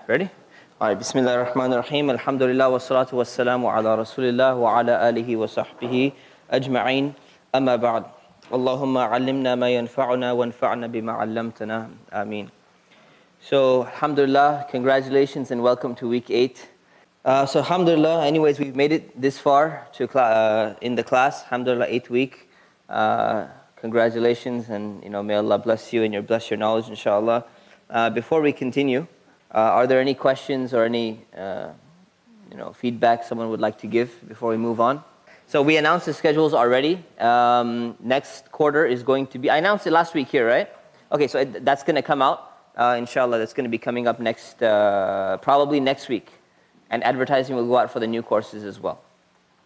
Ready? All right. Bismillah ar-Rahman ar-Rahim. Alhamdulillah wa salatu wa salamu ala Rasulillah wa ala alihi wa sahbihi ajma'in. Amma ba'd. Allahumma allimna ma yanfa'una wa anfa'na bima 'allamtana. Ameen. So, alhamdulillah, congratulations and welcome to week 8. So, alhamdulillah, anyways, we've made it this far to in the class. Alhamdulillah, 8th week. Congratulations, and may Allah bless you and bless your knowledge, inshallah. Before we continue, are there any questions or any feedback someone would like to give before we move on? So we announced the schedules already. Next quarter is going to be, I announced it last week here, right? Okay, so that's going to come out, inshallah. That's going to be coming up next, probably next week. And advertising will go out for the new courses as well.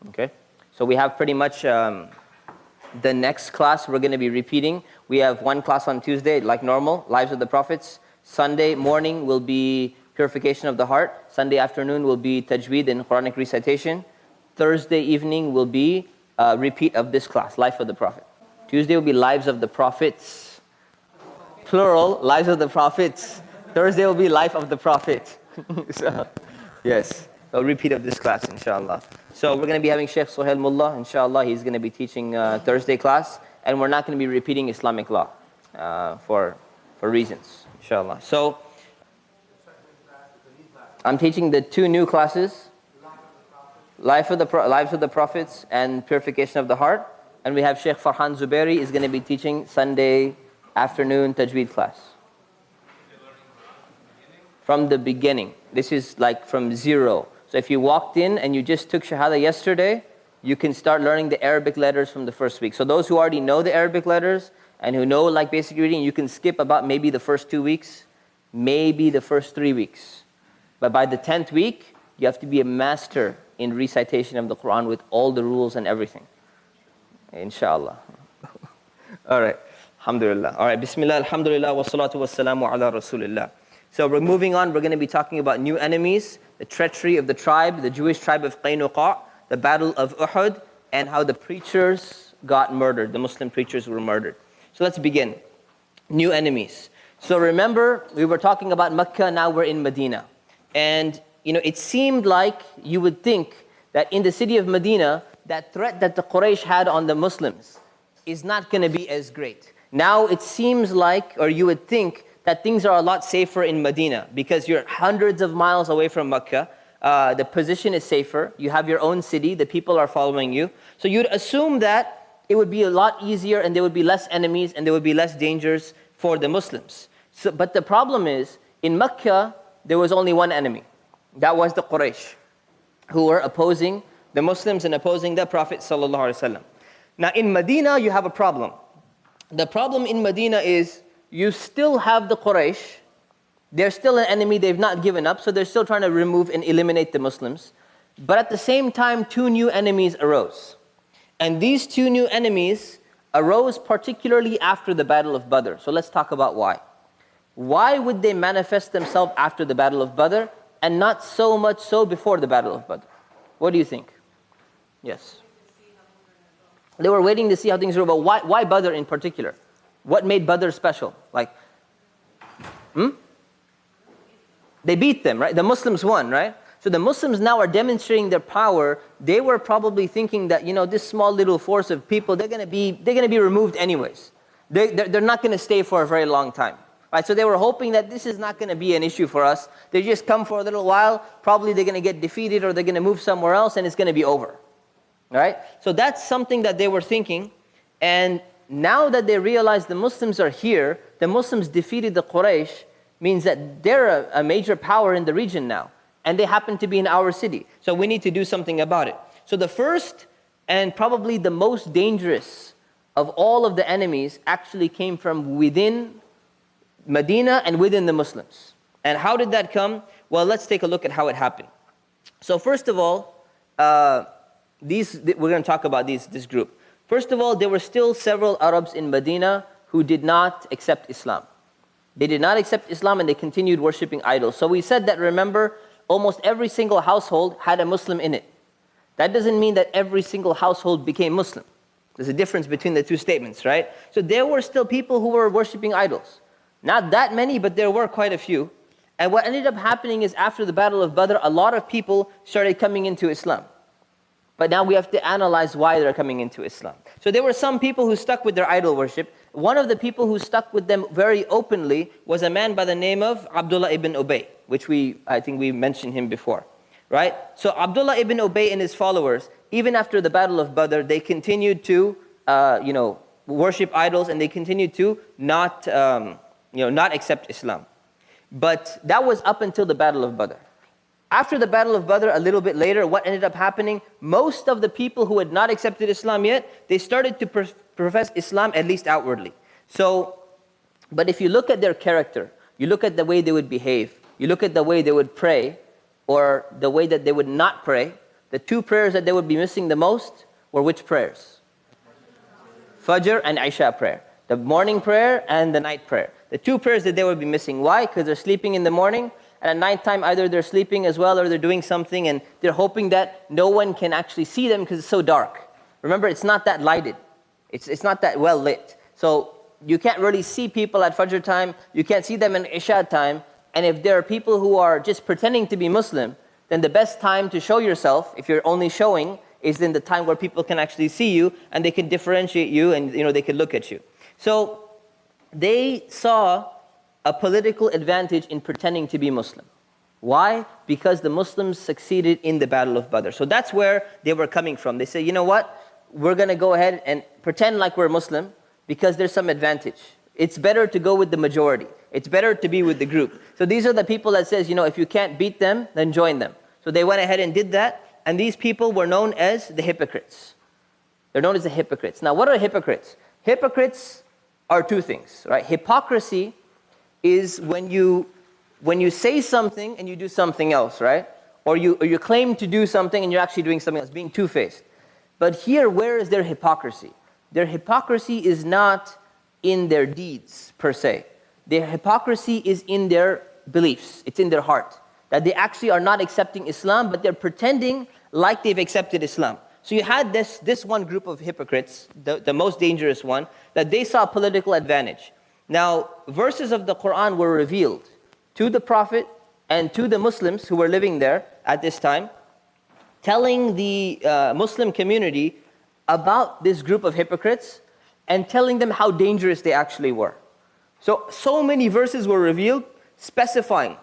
Okay? So we have pretty much the next class we're going to be repeating. We have one class on Tuesday, like normal, Lives of the Prophets. Sunday morning will be Purification of the Heart. Sunday afternoon will be Tajweed and Quranic recitation. Thursday evening will be a repeat of this class, Life of the Prophet. Tuesday will be Lives of the Prophets. Plural, Lives of the Prophets. Thursday will be Life of the Prophet. So, yes, a repeat of this class, inshallah. So we're going to be having Sheikh Sohail Mullah, inshallah. He's going to be teaching Thursday class. And we're not going to be repeating Islamic law for reasons, inshallah. So I'm teaching the two new classes, Lives of the Prophets and Purification of the Heart. And we have Sheikh Farhan Zubairi is going to be teaching Sunday afternoon Tajweed class. From the beginning. This is like from zero. So if you walked in and you just took Shahada yesterday, you can start learning the Arabic letters from the first week. So those who already know the Arabic letters and who know like basic reading, you can skip about maybe the first 2 weeks, maybe the first 3 weeks. But by the 10th week, you have to be a master in recitation of the Quran with all the rules and everything. Inshallah. All right. Alhamdulillah. All right. Bismillah, alhamdulillah, wa salatu wa salamu ala Rasulillah. So we're moving on. We're going to be talking about new enemies, the treachery of the tribe, the Jewish tribe of Qaynuqa, the battle of Uhud, and how the preachers got murdered. The Muslim preachers were murdered. So let's begin. New enemies. So remember, we were talking about Mecca, now we're in Medina. And, it seemed like you would think that in the city of Medina, that threat that the Quraysh had on the Muslims is not going to be as great. Now it seems like, or you would think, that things are a lot safer in Medina because you're hundreds of miles away from Mecca. The position is safer. You have your own city. The people are following you. So you'd assume that it would be a lot easier and there would be less enemies and there would be less dangers for the Muslims. But the problem is, in Mecca, there was only one enemy. That was the Quraysh, who were opposing the Muslims and opposing the Prophet ﷺ. Now in Medina, you have a problem. The problem in Medina is, you still have the Quraysh. They're still an enemy. They've not given up. So they're still trying to remove and eliminate the Muslims. But at the same time, two new enemies arose. And these two new enemies arose particularly after the Battle of Badr. So let's talk about why. Why would they manifest themselves after the Battle of Badr and not so much so before the Battle of Badr? What do you think? Yes. They were waiting to see how things were. But why Badr in particular? What made Badr special? They beat them, right? The Muslims won, right? So the Muslims now are demonstrating their power. They were probably thinking that, this small little force of people, they're going to be removed anyways. They're not going to stay for a very long time, right? So they were hoping that this is not going to be an issue for us. They just come for a little while. Probably they're going to get defeated or they're going to move somewhere else and it's going to be over, right? So that's something that they were thinking. And now that they realize the Muslims are here, the Muslims defeated the Quraysh, means that they're a major power in the region now. And they happen to be in our city. So we need to do something about it. So the first and probably the most dangerous of all of the enemies actually came from within Medina and within the Muslims. And how did that come? Well, let's take a look at how it happened. So first of all, we're going to talk about this group. First of all, there were still several Arabs in Medina who did not accept Islam. They did not accept Islam and they continued worshipping idols. So we said that, remember, almost every single household had a Muslim in it. That doesn't mean that every single household became Muslim. There's a difference between the two statements, right? So there were still people who were worshipping idols. Not that many, but there were quite a few. And what ended up happening is after the Battle of Badr, a lot of people started coming into Islam. But now we have to analyze why they're coming into Islam. So there were some people who stuck with their idol worship. One of the people who stuck with them very openly was a man by the name of Abdullah ibn Ubay, which I think we mentioned him before, right? So Abdullah ibn Ubay and his followers, even after the Battle of Badr, they continued to, worship idols, and they continued to not accept Islam. But that was up until the Battle of Badr. After the Battle of Badr, a little bit later, what ended up happening, most of the people who had not accepted Islam yet, they started to profess Islam, at least outwardly. So, but if you look at their character, you look at the way they would behave, you look at the way they would pray, or the way that they would not pray, the two prayers that they would be missing the most were which prayers? Fajr and Isha prayer. The morning prayer and the night prayer. The two prayers that they would be missing. Why? Because they're sleeping in the morning, and at nighttime either they're sleeping as well or they're doing something, and they're hoping that no one can actually see them because it's so dark. Remember, it's not that lighted. It's not that well lit. So you can't really see people at Fajr time, you can't see them in Isha time, and if there are people who are just pretending to be Muslim, then the best time to show yourself, if you're only showing, is in the time where people can actually see you and they can differentiate you and they can look at you. So they saw a political advantage in pretending to be Muslim. Why? Because the Muslims succeeded in the Battle of Badr. So that's where they were coming from. They said, you know what? We're going to go ahead and pretend like we're Muslim because there's some advantage. It's better to go with the majority. It's better to be with the group. So these are the people that says, if you can't beat them, then join them. So they went ahead and did that. And these people were known as the hypocrites. They're known as the hypocrites. Now, what are hypocrites? Hypocrites are two things, right? Hypocrisy is when you say something and you do something else, right? Or you claim to do something and you're actually doing something else, being two-faced. But here, where is their hypocrisy? Their hypocrisy is not in their deeds, per se. Their hypocrisy is in their beliefs. It's in their heart. That they actually are not accepting Islam, but they're pretending like they've accepted Islam. So you had this one group of hypocrites, the most dangerous one, that they saw political advantage. Now, verses of the Quran were revealed to the Prophet and to the Muslims who were living there at this time, telling the Muslim community about this group of hypocrites and telling them how dangerous they actually were. So many verses were revealed specifying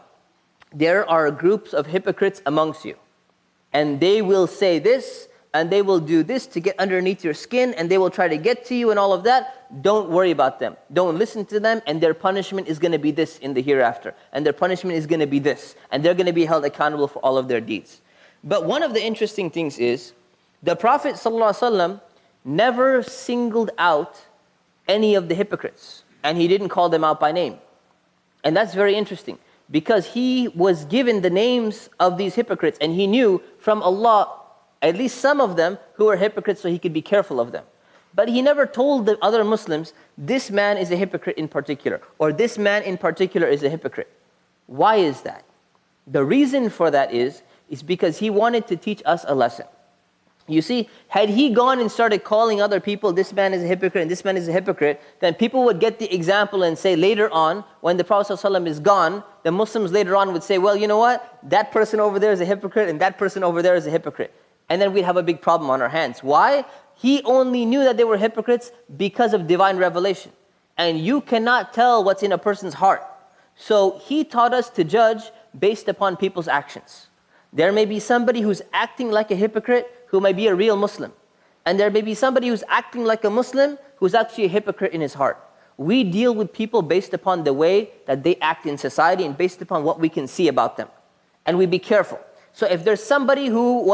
there are groups of hypocrites amongst you, and they will say this, and they will do this to get underneath your skin, and they will try to get to you and all of that. Don't worry about them. Don't listen to them, and their punishment is going to be this in the hereafter, and their punishment is going to be this, and they're going to be held accountable for all of their deeds. But one of the interesting things is, the Prophet ﷺ never singled out any of the hypocrites, and he didn't call them out by name. And that's very interesting, because he was given the names of these hypocrites, and he knew from Allah at least some of them who were hypocrites, so he could be careful of them. But he never told the other Muslims, this man is a hypocrite in particular, or this man in particular is a hypocrite. Why is that? The reason for that is because he wanted to teach us a lesson. You see, had he gone and started calling other people, this man is a hypocrite and this man is a hypocrite, then people would get the example and say later on, when the Prophet ﷺ is gone, the Muslims later on would say, well, you know what? That person over there is a hypocrite and that person over there is a hypocrite. And then we'd have a big problem on our hands. Why? He only knew that they were hypocrites because of divine revelation. And you cannot tell what's in a person's heart. So he taught us to judge based upon people's actions. There may be somebody who's acting like a hypocrite who might be a real Muslim. And there may be somebody who's acting like a Muslim who's actually a hypocrite in his heart. We deal with people based upon the way that they act in society and based upon what we can see about them. And we be careful. So if there's somebody who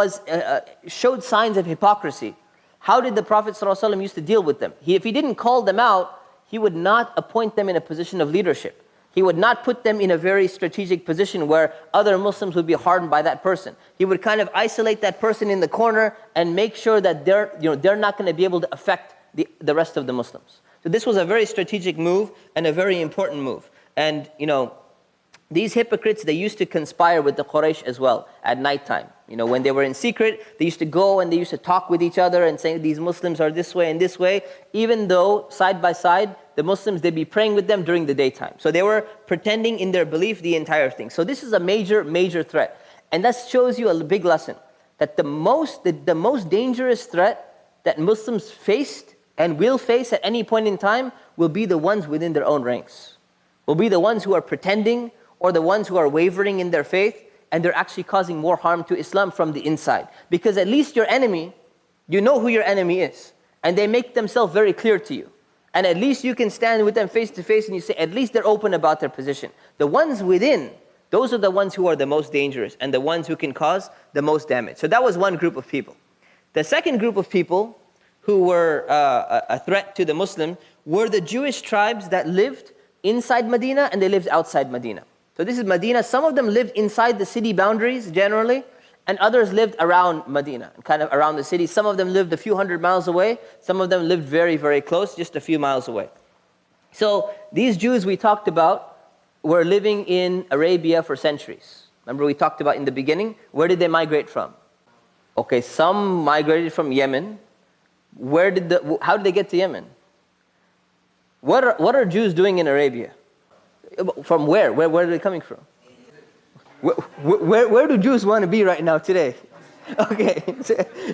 showed signs of hypocrisy, how did the Prophet ﷺ used to deal with them? If he didn't call them out, he would not appoint them in a position of leadership. He would not put them in a very strategic position where other Muslims would be hardened by that person. He would kind of isolate that person in the corner and make sure that they're not going to be able to affect the rest of the Muslims. So this was a very strategic move and a very important move. And these hypocrites, they used to conspire with the Quraysh as well at nighttime. You know, when they were in secret, they used to go and they used to talk with each other and say, these Muslims are this way and this way, even though side by side, the Muslims, they'd be praying with them during the daytime. So they were pretending in their belief the entire thing. So this is a major, major threat. And that shows you a big lesson, that the most dangerous threat that Muslims faced and will face at any point in time will be the ones within their own ranks. Will be the ones who are pretending or the ones who are wavering in their faith, and they're actually causing more harm to Islam from the inside. Because at least your enemy, you know who your enemy is, and they make themselves very clear to you. And at least you can stand with them face to face and you say, at least they're open about their position. The ones within, those are the ones who are the most dangerous and the ones who can cause the most damage. So that was one group of people. The second group of people who were a threat to the Muslim were the Jewish tribes that lived inside Medina and they lived outside Medina. So this is Medina. Some of them lived inside the city boundaries generally, and others lived around Medina, kind of around the city. Some of them lived a few hundred miles away. Some of them lived very, very close, just a few miles away. So these Jews we talked about were living in Arabia for centuries. Remember we talked about in the beginning, where did they migrate from? Okay, some migrated from Yemen. How did they get to Yemen? What are Jews doing in Arabia? From where? Where are they coming from? Where do Jews want to be right now today? Okay,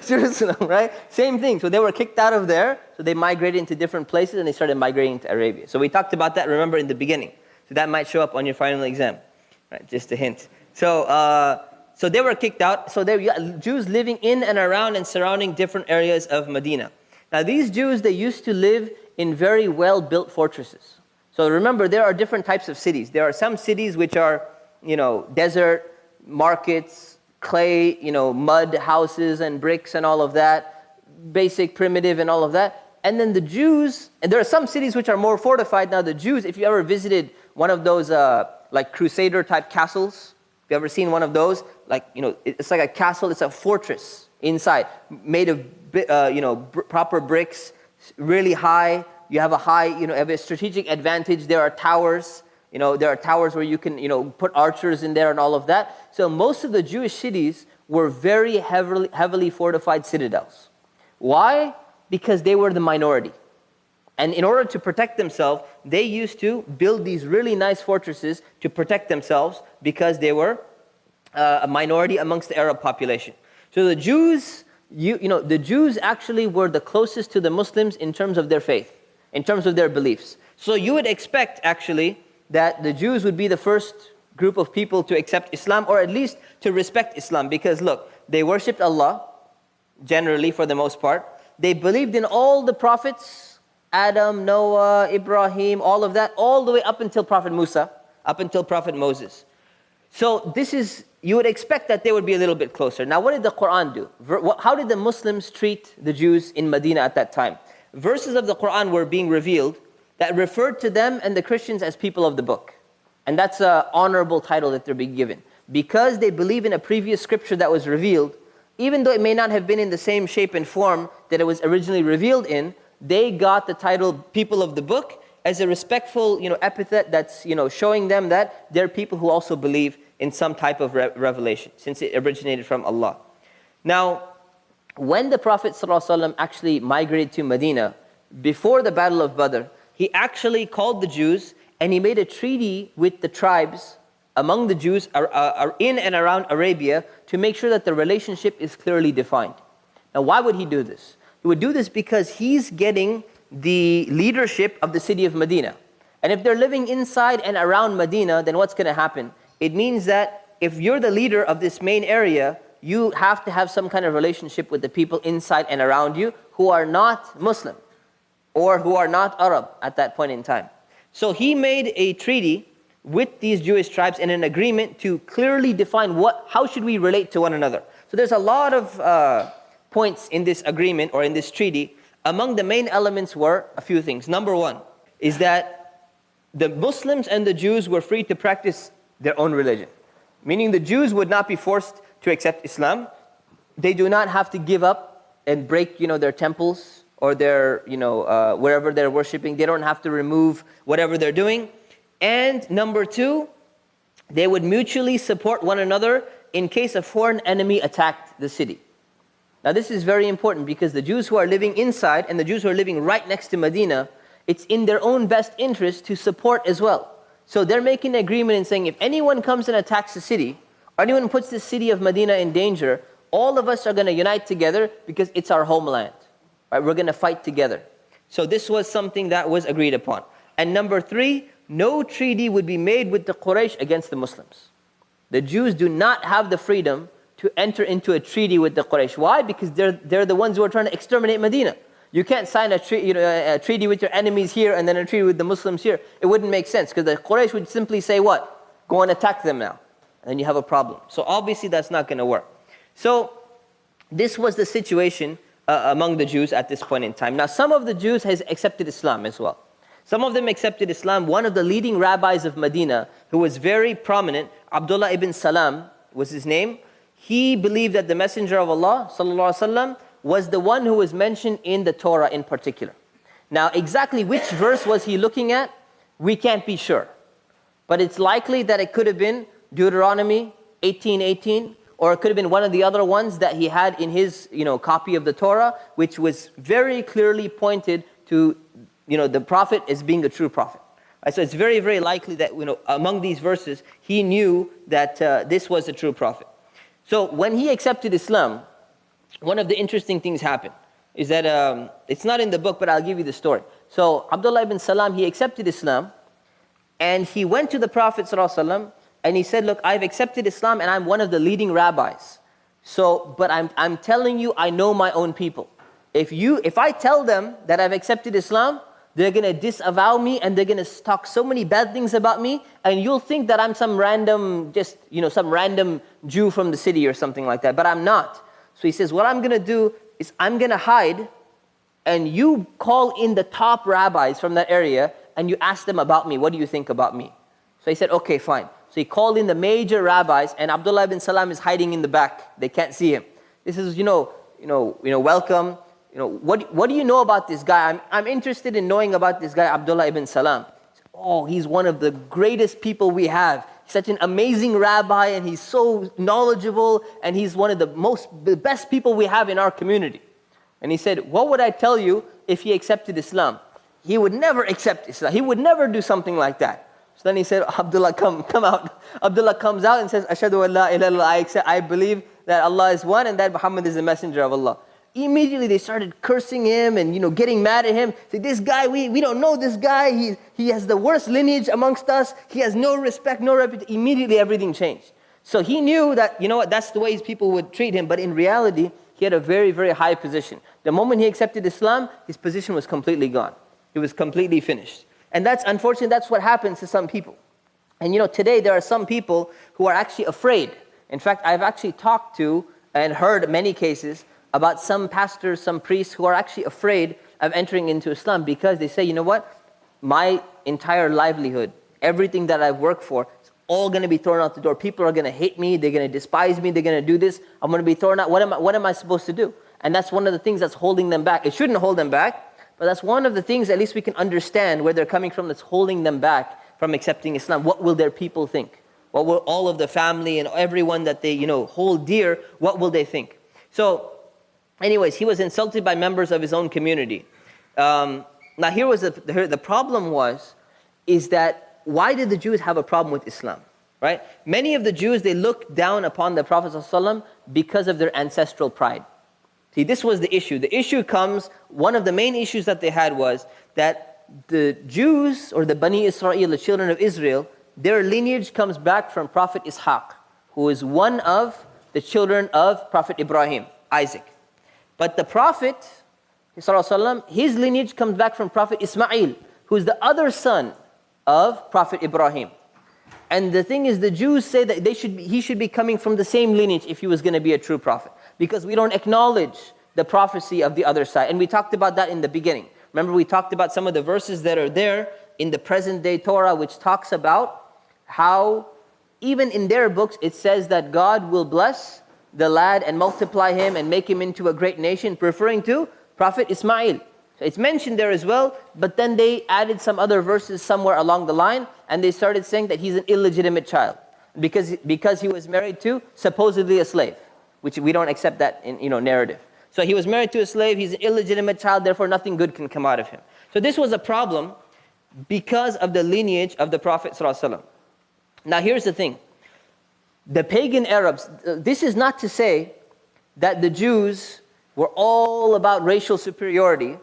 Jerusalem, right? Same thing. So they were kicked out of there, so they migrated into different places and they started migrating to Arabia. So we talked about that, remember, in the beginning. So that might show up on your final exam, right? Just a hint. So they were kicked out. So there were Jews living in and around and surrounding different areas of Medina. Now these Jews, they used to live in very well-built fortresses. So remember, there are different types of cities. There are some cities which are, desert, markets, clay, mud houses and bricks and all of that, basic, primitive and all of that. And then the Jews, and there are some cities which are more fortified. Now the Jews, if you ever visited one of those like Crusader type castles, if you ever seen one of those, like, it's like a castle, it's a fortress inside, made of, proper bricks, really high. You have have a strategic advantage. There are towers, there are towers where you can, put archers in there and all of that. So most of the Jewish cities were very heavily fortified citadels. Why? Because they were the minority. And in order to protect themselves, they used to build these really nice fortresses to protect themselves because they were a minority amongst the Arab population. So the Jews, the Jews actually were the closest to the Muslims in terms of their faith, in terms of their beliefs. So you would expect actually that the Jews would be the first group of people to accept Islam, or at least to respect Islam, because look, they worshipped Allah, generally for the most part. They believed in all the prophets, Adam, Noah, Ibrahim, all of that, all the way up until Prophet Musa, up until Prophet Moses. So you would expect that they would be a little bit closer. Now what did the Quran do? How did the Muslims treat the Jews in Medina at that time? Verses of the Quran were being revealed that referred to them and the Christians as people of the book. And that's an honorable title that they're being given. Because they believe in a previous scripture that was revealed, even though it may not have been in the same shape and form that it was originally revealed in, they got the title people of the book as a respectful epithet that's showing them that they're people who also believe in some type of revelation, since it originated from Allah. Now, when the Prophet ﷺ actually migrated to Medina, before the Battle of Badr, he actually called the Jews and he made a treaty with the tribes among the Jews in and around Arabia to make sure that the relationship is clearly defined. Now why would he do this? He would do this because he's getting the leadership of the city of Medina. And if they're living inside and around Medina, then what's going to happen? It means that if you're the leader of this main area, you have to have some kind of relationship with the people inside and around you who are not Muslim or who are not Arab at that point in time. So he made a treaty with these Jewish tribes in an agreement to clearly define how should we relate to one another. So there's a lot of points in this agreement or in this treaty. Among the main elements were a few things. Number one is that the Muslims and the Jews were free to practice their own religion. Meaning the Jews would not be forced to accept Islam. They do not have to give up and break their temples or their, wherever they're worshiping. They don't have to remove whatever they're doing. And number two, they would mutually support one another in case a foreign enemy attacked the city. Now this is very important because the Jews who are living inside and the Jews who are living right next to Medina, it's in their own best interest to support as well. So they're making an agreement and saying if anyone comes and attacks the city, or anyone puts the city of Medina in danger, all of us are going to unite together because it's our homeland. Right? We're going to fight together. So this was something that was agreed upon. And number 3, no treaty would be made with the Quraysh against the Muslims. The Jews do not have the freedom to enter into a treaty with the Quraysh. Why? Because they're the ones who are trying to exterminate Medina. You can't sign a treaty with your enemies here and then a treaty with the Muslims here. It wouldn't make sense because the Quraysh would simply say what? Go and attack them now. And then you have a problem. So obviously that's not going to work. So this was the situation among the Jews at this point in time. Now some of the Jews has accepted Islam as well. Some of them accepted Islam. One of the leading rabbis of Medina, who was very prominent, Abdullah ibn Salam was his name. He believed that the Messenger of Allah sallallahu alaihi wasallam was the one who was mentioned in the Torah in particular. Now exactly which verse was he looking at? We can't be sure. But it's likely that it could have been Deuteronomy 18:18, or it could have been one of the other ones that he had in his copy of the Torah, which was very clearly pointed to the prophet as being a true prophet. Right, so it's very, very likely that among these verses, he knew that this was a true prophet. So when he accepted Islam, one of the interesting things happened is that, it's not in the book, but I'll give you the story. So Abdullah ibn Salam, he accepted Islam, and he went to the Prophet ﷺ, and he said, look, I've accepted Islam, and I'm one of the leading rabbis. But I'm telling you, I know my own people. If I tell them that I've accepted Islam, they're going to disavow me and they're going to talk so many bad things about me, and you'll think that I'm some random, some random Jew from the city or something like that, but I'm not. So he says, what I'm going to do is I'm going to hide, and you call in the top rabbis from that area and you ask them about me. What do you think about me? So he said, okay, fine. So he called in the major rabbis, and Abdullah ibn Salam is hiding in the back. They can't see him. This is, welcome. What do you know about this guy? I'm interested in knowing about this guy, Abdullah ibn Salam. Oh, he's one of the greatest people we have. He's such an amazing rabbi, and he's so knowledgeable, and he's one of the best people we have in our community. And he said, what would I tell you if he accepted Islam? He would never accept Islam. He would never do something like that. So then he said, Abdullah, come out. Abdullah comes out and says, Ashhadu an la ilaha illallah. I believe that Allah is one and that Muhammad is the messenger of Allah. Immediately they started cursing him and getting mad at him. Say, this guy, we don't know this guy. He has the worst lineage amongst us. He has no respect, no reputation. Immediately everything changed. So he knew that, that's the way his people would treat him. But in reality, he had a very, very high position. The moment he accepted Islam, his position was completely gone. He was completely finished. And unfortunately, that's what happens to some people. And today there are some people who are actually afraid. In fact, I've actually talked to and heard many cases about some pastors, some priests who are actually afraid of entering into Islam because they say, you know what? My entire livelihood, everything that I've worked for, is all going to be thrown out the door. People are going to hate me. They're going to despise me. They're going to do this. I'm going to be thrown out. What am I supposed to do? And that's one of the things that's holding them back. It shouldn't hold them back, but that's one of the things at least we can understand where they're coming from that's holding them back from accepting Islam. What will their people think? What will all of the family and everyone that they hold dear, what will they think? So anyways, he was insulted by members of his own community. Now here was the problem is that why did the Jews have a problem with Islam? Right? Many of the Jews, they looked down upon the Prophet ﷺ because of their ancestral pride. See, this was the issue. The issue comes, one of the main issues that they had was that the Jews, or the Bani Israel, the children of Israel, their lineage comes back from Prophet Ishaq, who is one of the children of Prophet Ibrahim, Isaac. But the Prophet, ﷺ, his lineage comes back from Prophet Ismail, who is the other son of Prophet Ibrahim. And the thing is, the Jews say that he should be coming from the same lineage if he was going to be a true prophet, because we don't acknowledge the prophecy of the other side. And we talked about that in the beginning. Remember, we talked about some of the verses that are there in the present day Torah, which talks about how even in their books it says that God will bless the lad and multiply him and make him into a great nation, referring to Prophet Ismail. So it's mentioned there as well, but then they added some other verses somewhere along the line, and they started saying that he's an illegitimate child. because he was married to supposedly a slave, which we don't accept that in narrative. So he was married to a slave, he's an illegitimate child, therefore nothing good can come out of him. So this was a problem because of the lineage of the Prophet ﷺ. Now here's the thing. The pagan Arabs, this is not to say that the Jews were all about racial superiority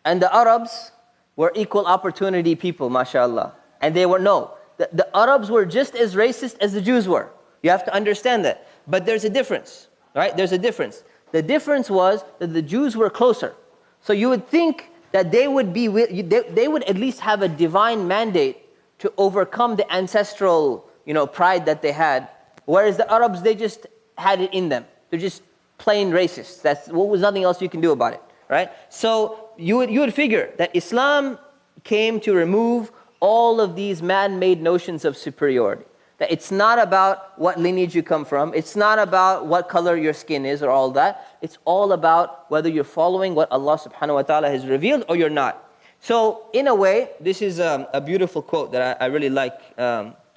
and the Arabs were equal opportunity people, mashallah. And they were, no. The Arabs were just as racist as the Jews were. You have to understand that. But there's a difference, right? There's a difference. The difference was that the Jews were closer. So you would think that they would at least have a divine mandate to overcome the ancestral, pride that they had. Whereas the Arabs, they just had it in them. They're just plain racists. There was nothing else you can do about it, right? So you would figure that Islam came to remove all of these man-made notions of superiority. That it's not about what lineage you come from. It's not about what color your skin is or all that. It's all about whether you're following what Allah subhanahu wa ta'ala has revealed or you're not. So in a way, this is a beautiful quote that I really like.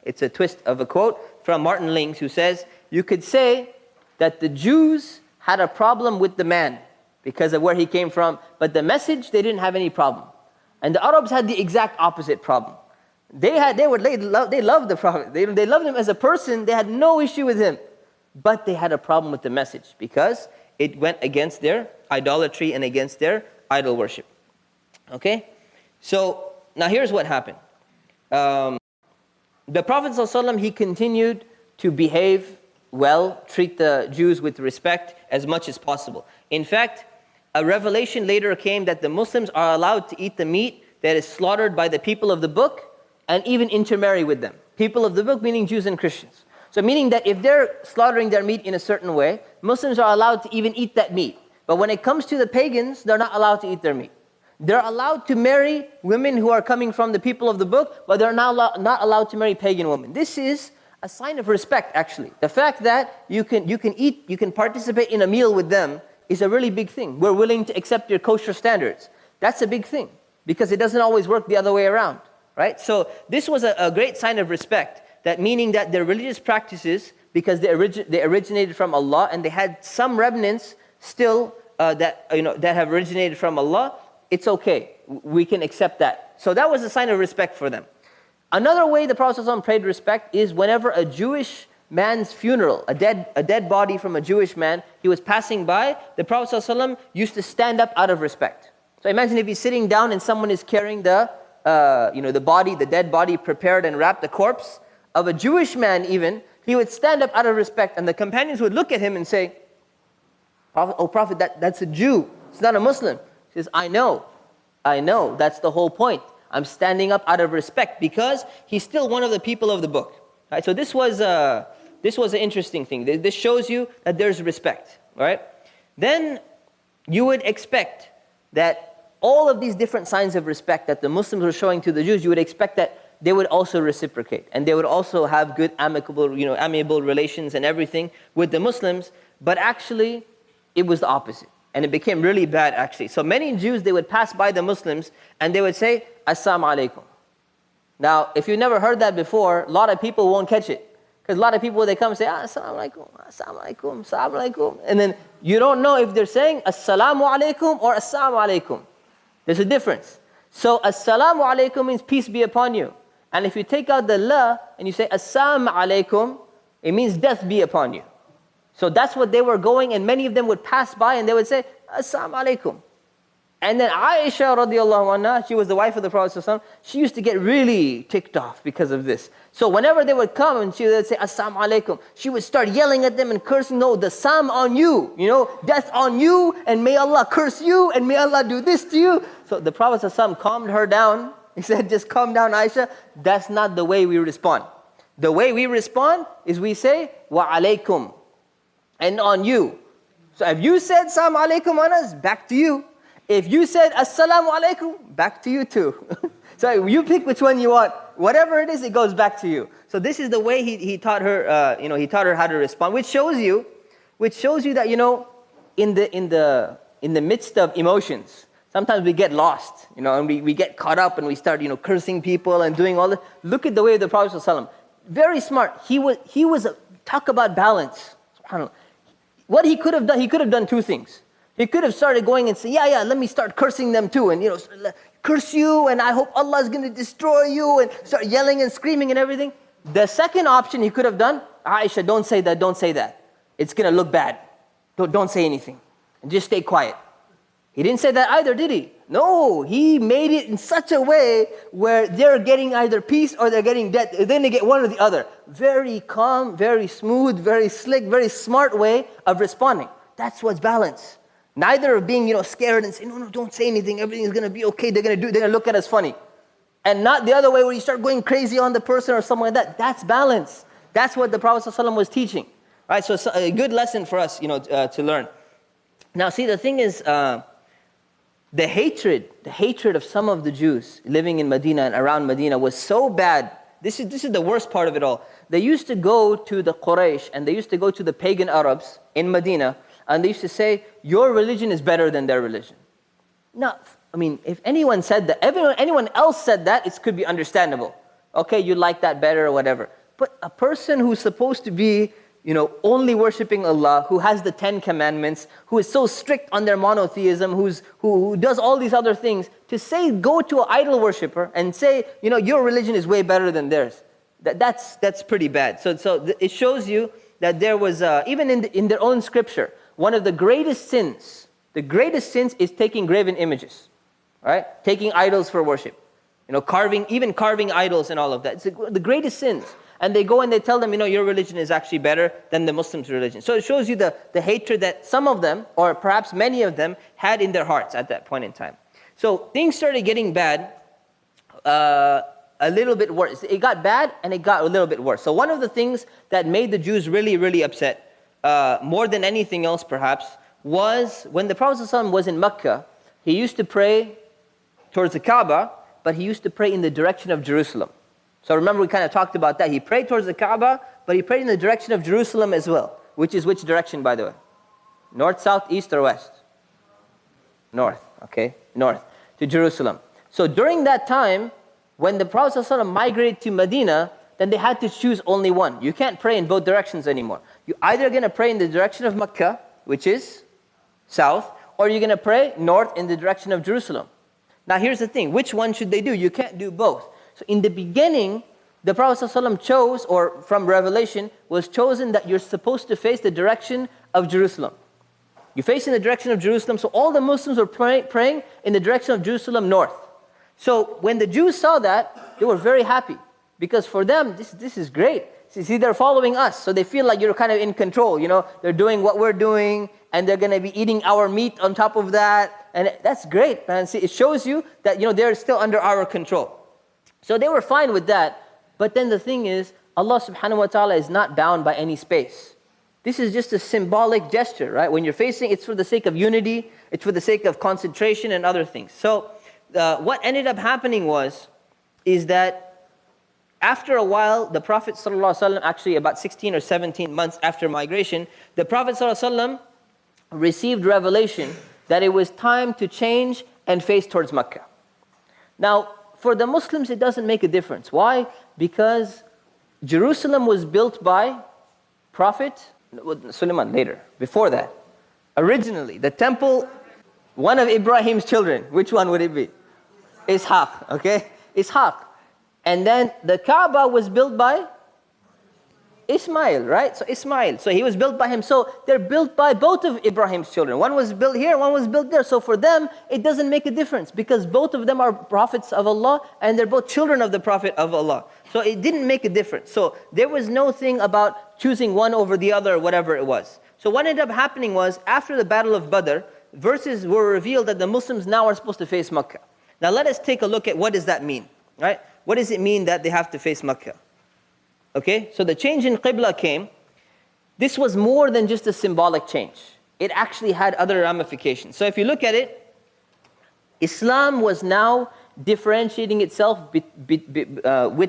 It's a twist of a quote from Martin Lings, who says, you could say that the Jews had a problem with the man because of where he came from, but the message, they didn't have any problem. And the Arabs had the exact opposite problem. They loved the Prophet. They loved him as a person. They had no issue with him. But they had a problem with the message because it went against their idolatry and against their idol worship. Okay? So, now here's what happened. The Prophet ﷺ, he continued to behave well, treat the Jews with respect as much as possible. In fact, a revelation later came that the Muslims are allowed to eat the meat that is slaughtered by the people of the book and even intermarry with them. People of the book meaning Jews and Christians. So meaning that if they're slaughtering their meat in a certain way, Muslims are allowed to even eat that meat. But when it comes to the pagans, they're not allowed to eat their meat. They're allowed to marry women who are coming from the people of the book, but they're not allowed to marry pagan women. This is a sign of respect, actually. The fact that you can participate in a meal with them is a really big thing. We're willing to accept your kosher standards. That's a big thing because it doesn't always work the other way around, right? So this was a great sign of respect, that meaning that their religious practices, because they originated from Allah and they had some remnants still that have originated from Allah, it's okay. We can accept that. So that was a sign of respect for them. Another way the Prophet ﷺ paid respect is whenever a Jewish man's funeral, a dead body from a Jewish man, he was passing by, the Prophet ﷺ used to stand up out of respect. So imagine if he's sitting down and someone is carrying the dead body prepared and wrapped, the corpse of a Jewish man even, he would stand up out of respect and the companions would look at him and say, Prophet, that's a Jew, it's not a Muslim. He says, I know, that's the whole point. I'm standing up out of respect because he's still one of the people of the book. Right? So this was an interesting thing. This shows you that there's respect. Right? Then you would expect that all of these different signs of respect that the Muslims were showing to the Jews, you would expect that they would also reciprocate. And they would also have good amiable relations and everything with the Muslims. But actually, it was the opposite. And it became really bad actually. So many Jews, they would pass by the Muslims and they would say, Assalamu alaikum. Now, if you've never heard that before, a lot of people won't catch it. Because a lot of people, they come and say, Assalamu alaikum, Assalamu alaikum, Assalamu alaikum. And then you don't know if they're saying Assalamu alaikum or Assalamu alaikum. There's a difference. So Assalamu alaikum means peace be upon you. And if you take out the la and you say Assalamu alaikum, it means death be upon you. So that's what they were going, and many of them would pass by and they would say, Assalamu alaikum. And then Aisha radiallahu anha, she was the wife of the Prophet ﷺ, she used to get really ticked off because of this. So whenever they would come and she would say, Assalamu alaikum, she would start yelling at them and cursing, no, the Sam on you, death on you, and may Allah curse you, and may Allah do this to you. So the Prophet ﷺ calmed her down. He said, just calm down, Aisha. That's not the way we respond. The way we respond is we say, wa alaikum. And on you. So if you said Assalamu alaikum on us, back to you. If you said Assalamu alaikum, back to you too. So you pick which one you want. Whatever it is, it goes back to you. So this is the way he taught her. He taught her how to respond, which shows you that in the midst of emotions, sometimes we get lost. And we get caught up and we start cursing people and doing all that. Look at the way of the Prophet ﷺ. Very smart. Talk about balance. SubhanAllah. What he could have done two things. He could have started going and say, yeah, let me start cursing them too. And curse you, and I hope Allah is going to destroy you, and start yelling and screaming and everything. The second option he could have done, Aisha, don't say that. It's going to look bad. Don't say anything. And just stay quiet. He didn't say that either, did he? No, he made it in such a way where they're getting either peace or they're getting death. Then they get one or the other. Very calm, very smooth, very slick, very smart way of responding. That's what's balance. Neither of being, scared and saying, no, don't say anything. Everything's going to be okay. They're going to look at us funny. And not the other way where you start going crazy on the person or something like that. That's balance. That's what the Prophet ﷺ was teaching. Right? So it's a good lesson for us, to learn. Now, see, the thing is, the hatred of some of the Jews living in Medina and around Medina was so bad. This is the worst part of it all. They used to go to the Quraysh and they used to go to the pagan Arabs in Medina, and they used to say, your religion is better than their religion. Now, if anyone said that, anyone else said that, it could be understandable. Okay, you like that better or whatever. But a person who's supposed to be only worshipping Allah, who has the 10 commandments, who is so strict on their monotheism, who does all these other things, to say, go to an idol worshipper and say, your religion is way better than theirs. That's pretty bad. So it shows you that there was, even in their own scripture, one of the greatest sins is taking graven images, right? Taking idols for worship. Carving idols and all of that. It's the greatest sins. And they go and they tell them, your religion is actually better than the Muslims' religion. So it shows you the hatred that some of them, or perhaps many of them, had in their hearts at that point in time. So things started getting bad, a little bit worse. It got bad and it got a little bit worse. So one of the things that made the Jews really, really upset, more than anything else perhaps, was when the Prophet ﷺ was in Mecca, he used to pray towards the Kaaba, but he used to pray in the direction of Jerusalem. So remember, we kind of talked about that. He prayed towards the Kaaba, but he prayed in the direction of Jerusalem as well. Which is which direction, by the way? North, south, east, or west? North, okay? North, to Jerusalem. So during that time, when the Prophet ﷺ migrated to Medina, then they had to choose only one. You can't pray in both directions anymore. You're either going to pray in the direction of Mecca, which is south, or you're going to pray north in the direction of Jerusalem. Now here's the thing, which one should they do? You can't do both. So in the beginning, the Prophet ﷺ chose, or from Revelation, was chosen that you're supposed to face the direction of Jerusalem. You face in the direction of Jerusalem, so all the Muslims were praying in the direction of Jerusalem north. So when the Jews saw that, they were very happy. Because for them, this is great. See, they're following us, so they feel like you're kind of in control. They're doing what we're doing, and they're going to be eating our meat on top of that. And that's great, man. See, it shows you that, they're still under our control. So they were fine with that, but then the thing is, Allah subhanahu wa ta'ala is not bound by any space. This is just a symbolic gesture, right? When you're facing, it's for the sake of unity, it's for the sake of concentration and other things. So what ended up happening is that after a while, the Prophet ﷺ, actually about 16 or 17 months after migration, the Prophet ﷺ received revelation that it was time to change and face towards Mecca. Now, for the Muslims, it doesn't make a difference. Why? Because Jerusalem was built by Prophet Sulaiman later, before that. Originally, the temple, one of Ibrahim's children, which one would it be? Ishaq, okay? Ishaq. And then the Kaaba was built by Ismail, right? So Ismail. So he was built by him. So they're built by both of Ibrahim's children. One was built here, one was built there. So for them, it doesn't make a difference because both of them are prophets of Allah and they're both children of the Prophet of Allah. So it didn't make a difference. So there was no thing about choosing one over the other or whatever it was. So what ended up happening was, after the Battle of Badr, verses were revealed that the Muslims now are supposed to face Mecca. Now let us take a look at what does that mean, right? What does it mean that they have to face Mecca? Okay, so the change in Qibla came. This was more than just a symbolic change. It actually had other ramifications. So if you look at it, Islam was now differentiating itself with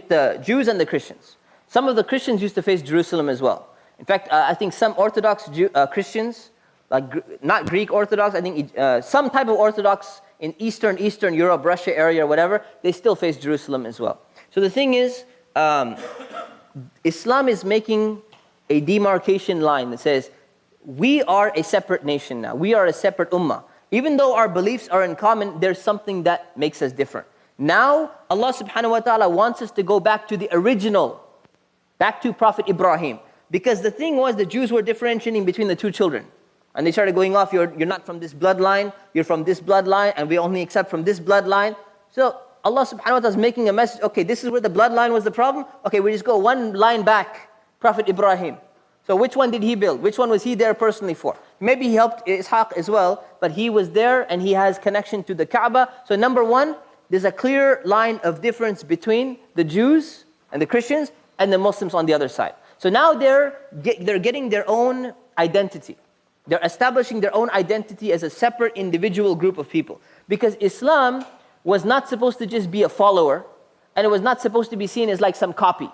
the Jews and the Christians. Some of the Christians used to face Jerusalem as well. In fact, I think some Orthodox Christians, like not Greek Orthodox, I think some type of Orthodox in Eastern Europe, Russia area or whatever, they still face Jerusalem as well. So the thing is, Islam is making a demarcation line that says, we are a separate nation now. We are a separate ummah. Even though our beliefs are in common, there's something that makes us different. Now, Allah subhanahu wa ta'ala wants us to go back to the original, back to Prophet Ibrahim. Because the thing was, the Jews were differentiating between the two children. And they started going off, you're not from this bloodline, you're from this bloodline, and we only accept from this bloodline. So Allah subhanahu wa ta'ala is making a message, okay, this is where the bloodline was the problem. Okay, we just go one line back, Prophet Ibrahim. So which one did he build? Which one was he there personally for? Maybe he helped Ishaq as well, but he was there and he has connection to the Kaaba. So number one, there's a clear line of difference between the Jews and the Christians and the Muslims on the other side. So now they're getting their own identity. They're establishing their own identity as a separate individual group of people. Because Islam was not supposed to just be a follower, and it was not supposed to be seen as like some copy.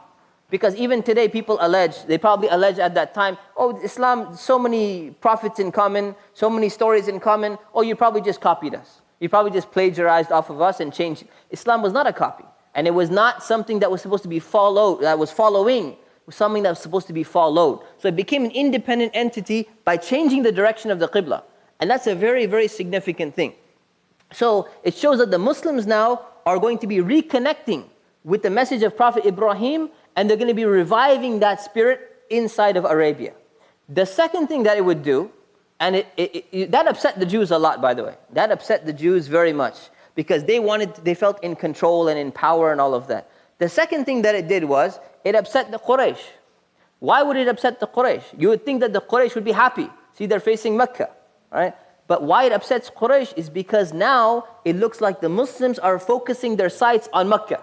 Because even today people allege, they probably allege at that time, oh, Islam, so many prophets in common, so many stories in common, oh, you probably just copied us. You probably just plagiarized off of us and changed it. Islam was not a copy. And it was not something that was supposed to be followed, that was following. It was something that was supposed to be followed. So it became an independent entity by changing the direction of the Qibla. And that's a very, very significant thing. So it shows that the Muslims now are going to be reconnecting with the message of Prophet Ibrahim, and they're going to be reviving that spirit inside of Arabia. The second thing that it would do, and that upset the Jews a lot, by the way. That upset the Jews very much, because they felt in control and in power and all of that. The second thing that it did was, it upset the Quraysh. Why would it upset the Quraysh? You would think that the Quraysh would be happy. See, they're facing Mecca, right? But why it upsets Quraysh is because now it looks like the Muslims are focusing their sights on Mecca.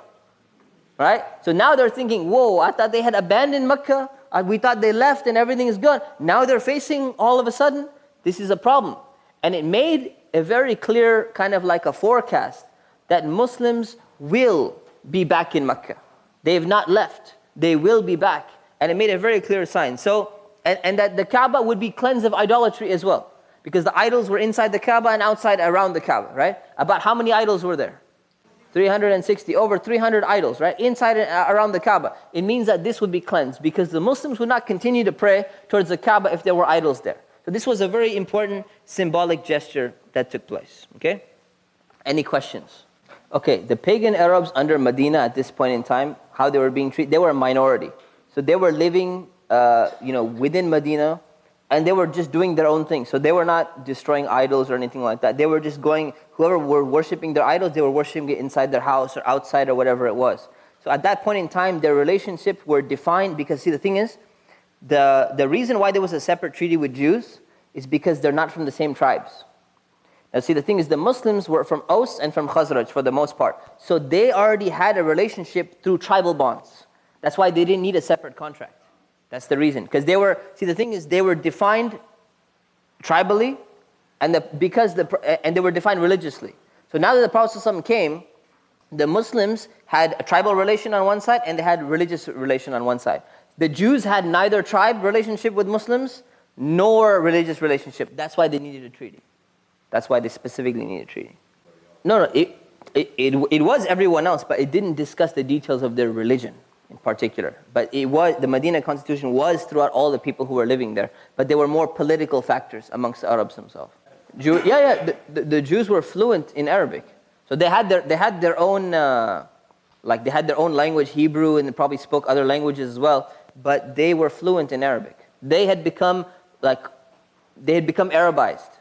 Right? So now they're thinking, whoa, I thought they had abandoned Mecca. We thought they left and everything is gone. Now they're facing all of a sudden, this is a problem. And it made a very clear kind of like a forecast that Muslims will be back in Mecca. They have not left. They will be back. And it made a very clear sign. So, and that the Kaaba would be cleansed of idolatry as well. Because the idols were inside the Kaaba and outside around the Kaaba, right? About how many idols were there? 360, over 300 idols, right? Inside and around the Kaaba. It means that this would be cleansed because the Muslims would not continue to pray towards the Kaaba if there were idols there. So this was a very important symbolic gesture that took place, okay? Any questions? Okay, the pagan Arabs under Medina at this point in time, how they were being treated, they were a minority. So they were living, within Medina, and they were just doing their own thing. So they were not destroying idols or anything like that. They were just going, whoever were worshipping their idols, they were worshipping it inside their house or outside or whatever it was. So at that point in time, their relationships were defined because, see, the thing is, the reason why there was a separate treaty with Jews is because they're not from the same tribes. Now see, the thing is, the Muslims were from Aus and from Khazraj for the most part. So they already had a relationship through tribal bonds. That's why they didn't need a separate contract. That's the reason. Because they were, see, the thing is, they were defined tribally, and they were defined religiously. So now that the Prophet ﷺ came, the Muslims had a tribal relation on one side, and they had religious relation on one side. The Jews had neither tribe relationship with Muslims, nor religious relationship. That's why they needed a treaty. That's why they specifically needed a treaty. No, it was everyone else, but it didn't discuss the details of their religion in particular. But it was, the Medina constitution was throughout all the people who were living there. But there were more political factors amongst the Arabs themselves. The Jews were fluent in Arabic. So they had their own, they had their own language, Hebrew, and they probably spoke other languages as well. But they were fluent in Arabic. They had become Arabized.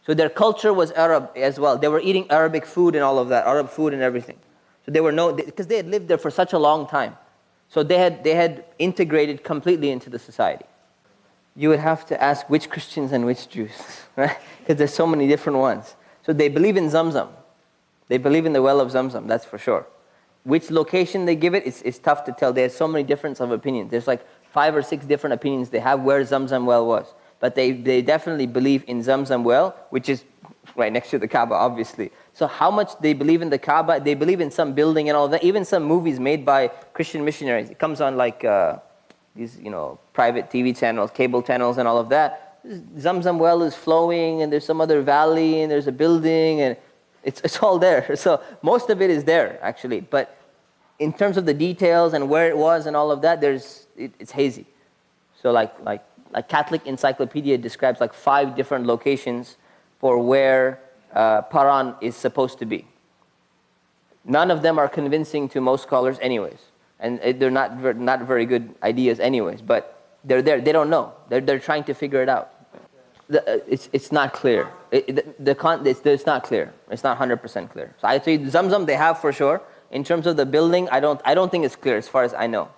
So their culture was Arab as well. They were eating Arabic food and all of that, Arab food and everything. So they were because they had lived there for such a long time. So they had integrated completely into the society. You would have to ask which Christians and which Jews, right? Because there's so many different ones. So they believe in Zamzam. They believe in the well of Zamzam, that's for sure. Which location they give it, it's tough to tell. There's so many differences of opinions. There's like 5 or 6 different opinions they have where Zamzam well was. But they definitely believe in Zamzam well, which is right next to the Kaaba, obviously. So how much they believe in the Kaaba, they believe in some building and all that. Even some movies made by Christian missionaries. It comes on like these, private TV channels, cable channels and all of that. Zamzam well is flowing and there's some other valley and there's a building and it's all there. So most of it is there actually. But in terms of the details and where it was and all of that, it's hazy. So like Catholic Encyclopedia describes like 5 different locations for where Paran is supposed to be. None of them are convincing to most scholars anyways. And they're not very good ideas anyways, but they're there. They don't know. They're trying to figure it out. It's not clear. It's not clear. It's not 100% clear. So I tell you, Zamzam they have for sure. In terms of the building, I don't think it's clear as far as I know,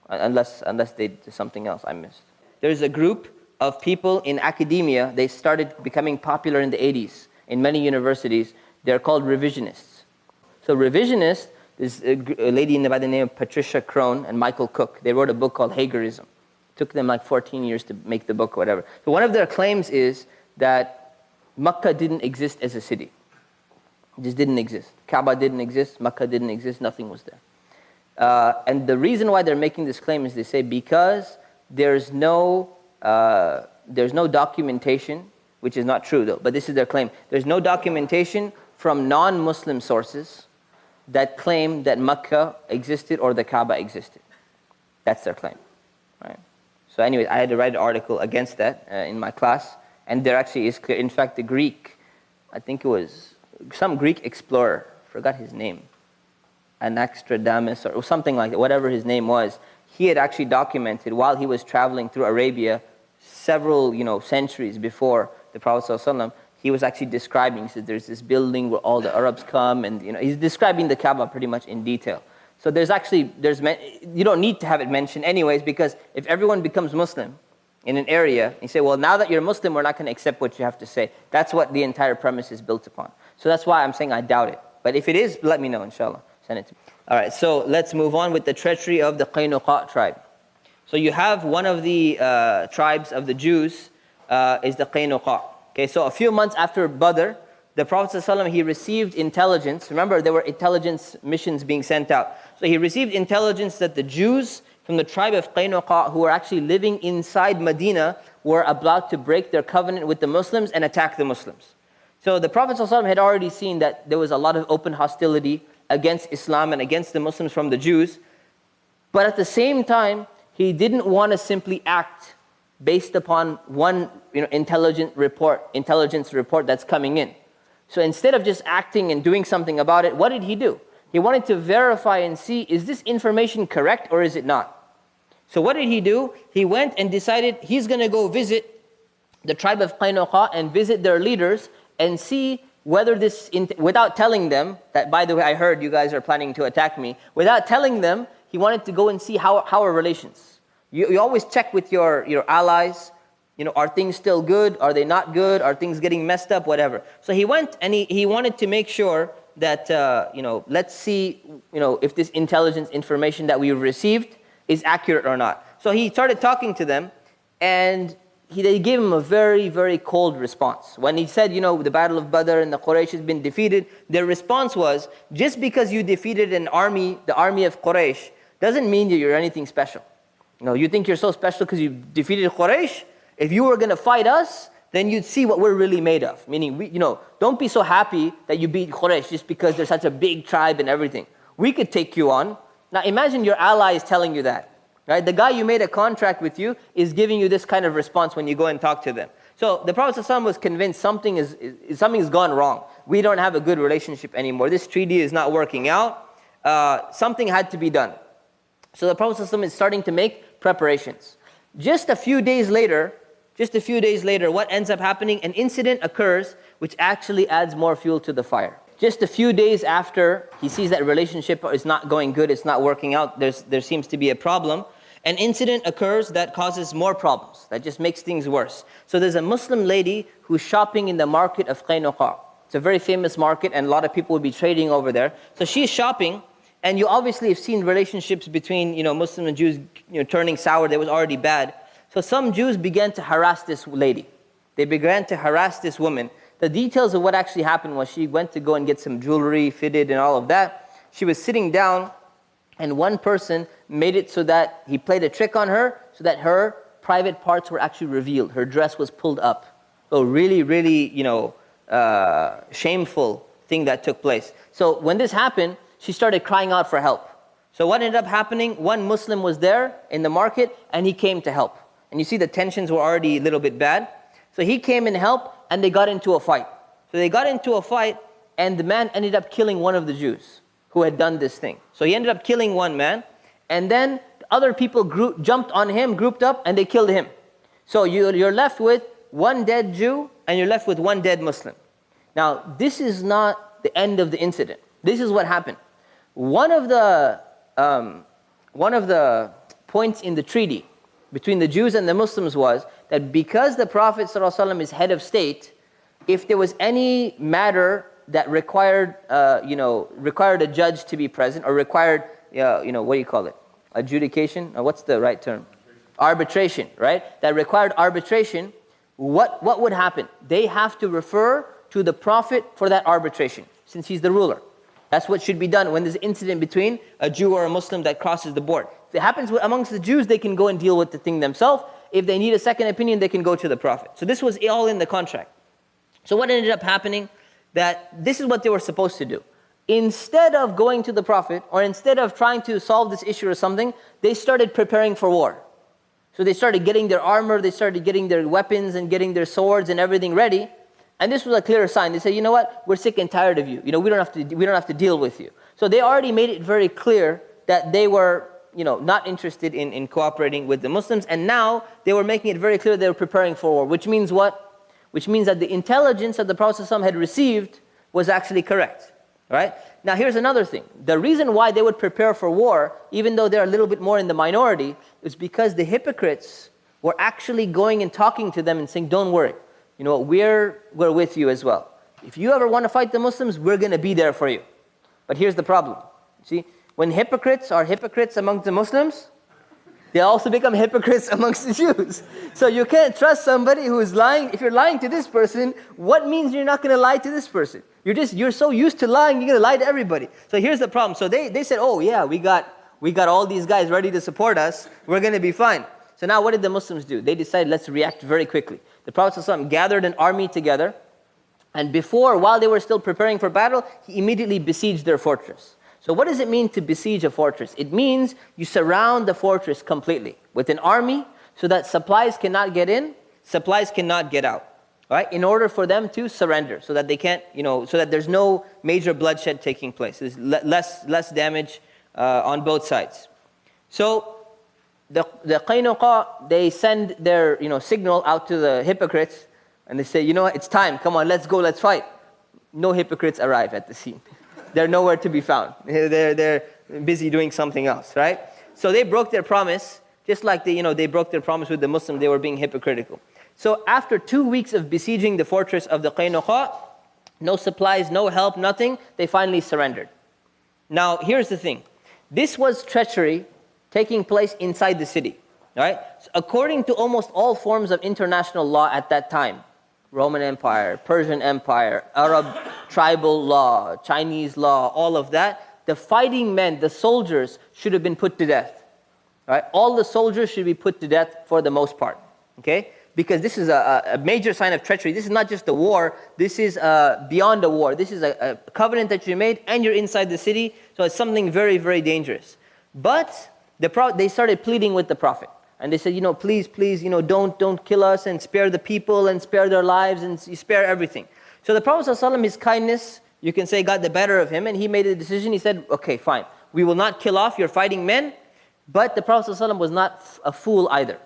unless there's something else I missed. There's a group of people in academia. They started becoming popular in the 80s in many universities. They're called revisionists. So revisionists, there's a lady by the name of Patricia Crone and Michael Cook. They wrote a book called Hagerism. Took them like 14 years to make the book or whatever. So one of their claims is that Makkah didn't exist as a city. It just didn't exist. Kaaba didn't exist, Makkah didn't exist, nothing was there. And the reason why they're making this claim is they say because there's no documentation, which is not true though, but this is their claim. There's no documentation from non-Muslim sources that claim that Makkah existed or the Kaaba existed. That's their claim, right? So anyway, I had to write an article against that in my class, and there actually is clear. In fact, the Greek, I think it was some Greek explorer, forgot his name, Anaxagoras or something like that, whatever his name was, he had actually documented while he was traveling through Arabia several centuries before the Prophet ﷺ, he was actually describing, he said there's this building where all the Arabs come, and he's describing the Kaaba pretty much in detail. So you don't need to have it mentioned anyways, because if everyone becomes Muslim in an area, you say, well, now that you're Muslim, we're not going to accept what you have to say. That's what the entire premise is built upon. So that's why I'm saying I doubt it. But if it is, let me know, inshallah. Send it to me. All right, so let's move on with the treachery of the Qaynuqa tribe. So you have one of the tribes of the Jews is the Qaynuqa. Okay, so a few months after Badr, the Prophet ﷺ, he received intelligence. Remember, there were intelligence missions being sent out. So he received intelligence that the Jews from the tribe of Qaynuqa, who were actually living inside Medina, were about to break their covenant with the Muslims and attack the Muslims. So the Prophet ﷺ had already seen that there was a lot of open hostility against Islam and against the Muslims from the Jews. But at the same time, he didn't want to simply act based upon one intelligence report that's coming in. So instead of just acting and doing something about it, what did he do? He wanted to verify and see, is this information correct or is it not? So what did he do? He went and decided he's going to go visit the tribe of Qaynuqa and visit their leaders and see whether this, without telling them, that by the way, I heard you guys are planning to attack me. Without telling them, he wanted to go and see how are relations. You always check with your allies. Are things still good? Are they not good? Are things getting messed up? Whatever. So he went and he wanted to make sure that, let's see, if this intelligence information that we received is accurate or not. So he started talking to them, and they gave him a very, very cold response. When he said, the Battle of Badr and the Quraysh has been defeated, their response was, just because you defeated an army, the army of Quraysh, doesn't mean that you're anything special. You think you're so special because you defeated Quraysh? If you were going to fight us, then you'd see what we're really made of. Meaning, don't be so happy that you beat Quraysh just because they're such a big tribe and everything. We could take you on. Now imagine your ally is telling you that. Right? The guy you made a contract with you is giving you this kind of response when you go and talk to them. So the Prophet ﷺ was convinced something's gone wrong. We don't have a good relationship anymore. This treaty is not working out. Something had to be done. So the Prophet ﷺ is starting to make preparations. Just a few days later, what ends up happening? An incident occurs which actually adds more fuel to the fire. Just a few days after he sees that relationship is not going good, it's not working out, there seems to be a problem, an incident occurs that causes more problems, that just makes things worse. So there's a Muslim lady who's shopping in the market of Qaynuqa. It's a very famous market and a lot of people will be trading over there. So she's shopping, and you obviously have seen relationships between Muslims and Jews turning sour. That was already bad. So some Jews began to harass this lady. They began to harass this woman. The details of what actually happened was she went to go and get some jewelry fitted and all of that. She was sitting down, and one person made it so that he played a trick on her so that her private parts were actually revealed. Her dress was pulled up. So really, really, shameful thing that took place. So when this happened, she started crying out for help. So what ended up happening, one Muslim was there in the market and he came to help. And you see the tensions were already a little bit bad. So he came and helped and they got into a fight. So they got into a fight and the man ended up killing one of the Jews who had done this thing. So he ended up killing one man and then other people jumped on him, grouped up, and they killed him. So you're left with one dead Jew and you're left with one dead Muslim. Now, this is not the end of the incident. This is what happened. One of the points in the treaty between the Jews and the Muslims was that because the Prophet ﷺ is head of state, if there was any matter that required a judge to be present or required, what do you call it? Adjudication? What's the right term? Arbitration, right? That required arbitration. What would happen? They have to refer to the Prophet for that arbitration, since he's the ruler. That's what should be done when there's an incident between a Jew or a Muslim that crosses the board. If it happens amongst the Jews, they can go and deal with the thing themselves. If they need a second opinion, they can go to the Prophet. So this was all in the contract. So what ended up happening, that this is what they were supposed to do. Instead of going to the Prophet, or instead of trying to solve this issue or something, they started preparing for war. So they started getting their armor, they started getting their weapons and getting their swords and everything ready. And this was a clear sign. They said, you know what, we're sick and tired of you. We don't have to deal with you. So they already made it very clear that they were, not interested in cooperating with the Muslims. And now they were making it very clear they were preparing for war. Which means what? Which means that the intelligence that the Prophet ﷺ had received was actually correct. Right? Now here's another thing. The reason why they would prepare for war, even though they're a little bit more in the minority, is because the hypocrites were actually going and talking to them and saying, don't worry. We're with you as well. If you ever want to fight the Muslims, we're going to be there for you. But here's the problem. See, when hypocrites are hypocrites amongst the Muslims, they also become hypocrites amongst the Jews. So you can't trust somebody who is lying. If you're lying to this person, what means you're not going to lie to this person? You're so used to lying, you're going to lie to everybody. So here's the problem. So they said, oh yeah, we got all these guys ready to support us. We're going to be fine. So now what did the Muslims do? They decided, let's react very quickly. The Prophet ﷺ gathered an army together, and while they were still preparing for battle, he immediately besieged their fortress. So what does it mean to besiege a fortress? It means you surround the fortress completely with an army so that supplies cannot get in, supplies cannot get out. Right? In order for them to surrender, so that they can't, so that there's no major bloodshed taking place. There's less damage on both sides. So the Qaynuqa, they send their signal out to the hypocrites, and they say, it's time, come on, let's go, let's fight. No hypocrites arrive at the scene. They're nowhere to be found. They're busy doing something else, right? So they broke their promise, just like they broke their promise with the Muslims. They were being hypocritical. So after 2 weeks of besieging the fortress of the Qaynuqa, no supplies, no help, nothing, they finally surrendered. Now here's the thing. This was treachery taking place inside the city. Right? So according to almost all forms of international law at that time, Roman Empire, Persian Empire, Arab tribal law, Chinese law, all of that, the fighting men, the soldiers, should have been put to death. Right? All the soldiers should be put to death for the most part. Okay? Because this is a major sign of treachery. This is not just a war, this is beyond a war. This is a covenant that you made and you're inside the city, so it's something very, very dangerous. But they started pleading with the Prophet. And they said, please, don't kill us and spare the people and spare their lives and spare everything. So the Prophet ﷺ, his kindness, you can say, got the better of him, and he made a decision. He said, okay, fine. We will not kill off your fighting men, but the Prophet ﷺ was not a fool either.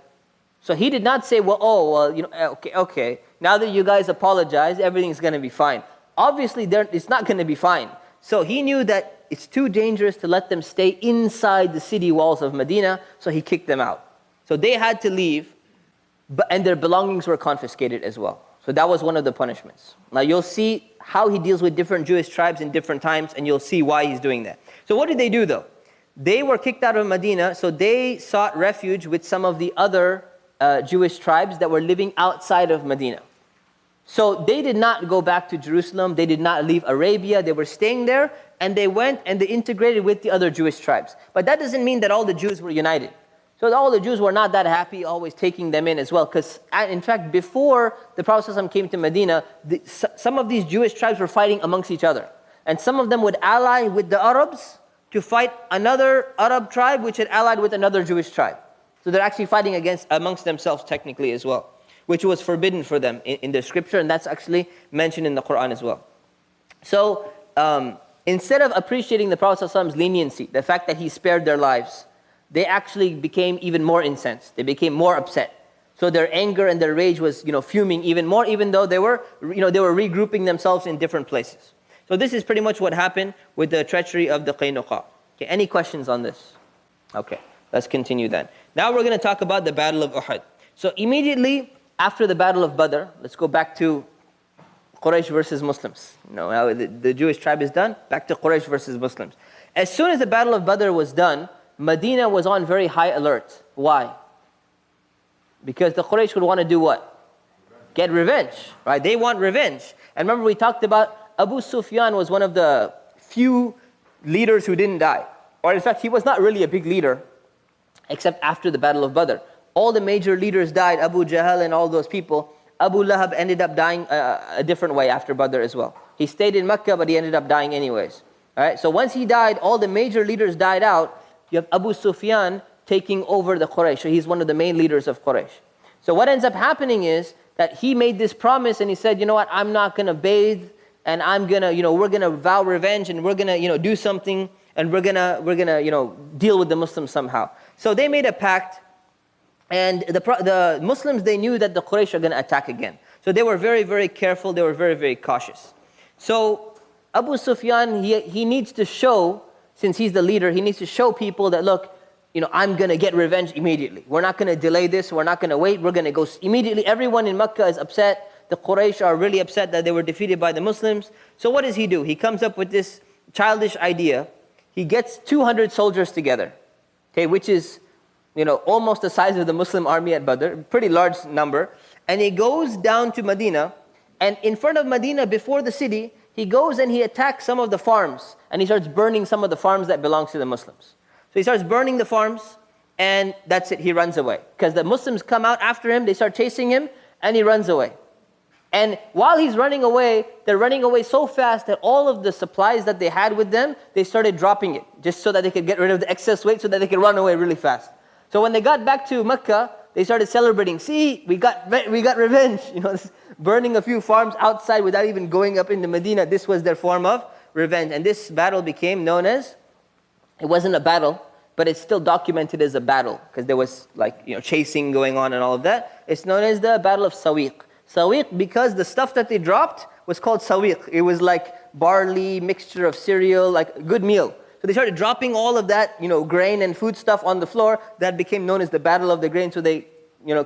So he did not say, okay, now that you guys apologize, everything's going to be fine. Obviously, it's not going to be fine. So he knew that it's too dangerous to let them stay inside the city walls of Medina, so he kicked them out. So they had to leave, and their belongings were confiscated as well. So that was one of the punishments. Now you'll see how he deals with different Jewish tribes in different times, and you'll see why he's doing that. So what did they do though? They were kicked out of Medina, so they sought refuge with some of the other Jewish tribes that were living outside of Medina. So they did not go back to Jerusalem, they did not leave Arabia, they were staying there, and they went and they integrated with the other Jewish tribes. But that doesn't mean that all the Jews were united. So all the Jews were not that happy always taking them in as well, because in fact before the Prophet ﷺ came to Medina, some of these Jewish tribes were fighting amongst each other. And some of them would ally with the Arabs, to fight another Arab tribe which had allied with another Jewish tribe. So they're actually fighting amongst themselves technically as well, which was forbidden for them in the scripture, and that's actually mentioned in the Quran as well. So instead of appreciating the Prophet ﷺ's leniency, the fact that he spared their lives, they actually became even more incensed. They became more upset. So their anger and their rage was, fuming even more, even though they were regrouping themselves in different places. So this is pretty much what happened with the treachery of the Qaynuqa. Okay, any questions on this? Okay, let's continue then. Now we're going to talk about the Battle of Uhud. So immediately after the Battle of Badr, let's go back to Quraysh versus Muslims. Now the Jewish tribe is done, back to Quraysh versus Muslims. As soon as the Battle of Badr was done, Medina was on very high alert. Why? Because the Quraysh would want to do what? Get revenge, right? They want revenge. And remember we talked about Abu Sufyan was one of the few leaders who didn't die. Or in fact, he was not really a big leader, except after the Battle of Badr. All the major leaders died, Abu Jahl and all those people. Abu Lahab ended up dying a different way after Badr as well. He stayed in Mecca, but he ended up dying anyways. All right? So once he died, all the major leaders died out. You have Abu Sufyan taking over the Quraysh. So he's one of the main leaders of Quraysh. So what ends up happening is that he made this promise and he said, you know what, I'm not going to bathe, and I'm going to, we're going to vow revenge, and we're going to, do something, and we're going to, deal with the Muslims somehow. So they made a pact, and the Muslims, they knew that the Quraysh are going to attack again. So they were very, very careful. They were very, very cautious. So Abu Sufyan, he needs to show, since he's the leader, he needs to show people that, look, I'm going to get revenge immediately. We're not going to delay this. We're not going to wait. We're going to go immediately. Everyone in Mecca is upset. The Quraysh are really upset that they were defeated by the Muslims. So what does he do? He comes up with this childish idea. He gets 200 soldiers together, okay, which is, almost the size of the Muslim army at Badr, pretty large number. And he goes down to Medina, and in front of Medina, before the city, he goes and he attacks some of the farms, and he starts burning some of the farms that belong to the Muslims. So he starts burning the farms, and that's it, he runs away. Because the Muslims come out after him, they start chasing him, and he runs away. And while he's running away, they're running away so fast that all of the supplies that they had with them, they started dropping it, just so that they could get rid of the excess weight, so that they could run away really fast. So when they got back to Mecca, they started celebrating. See, we got revenge. Burning a few farms outside without even going up into Medina. This was their form of revenge. And this battle became known as, it wasn't a battle, but it's still documented as a battle, because there was chasing going on and all of that. It's known as the Battle of Sawiq. Sawiq, because the stuff that they dropped was called sawiq. It was like barley, mixture of cereal, like a good meal. So they started dropping all of that, grain and food stuff on the floor. That became known as the Battle of the Grain. So they,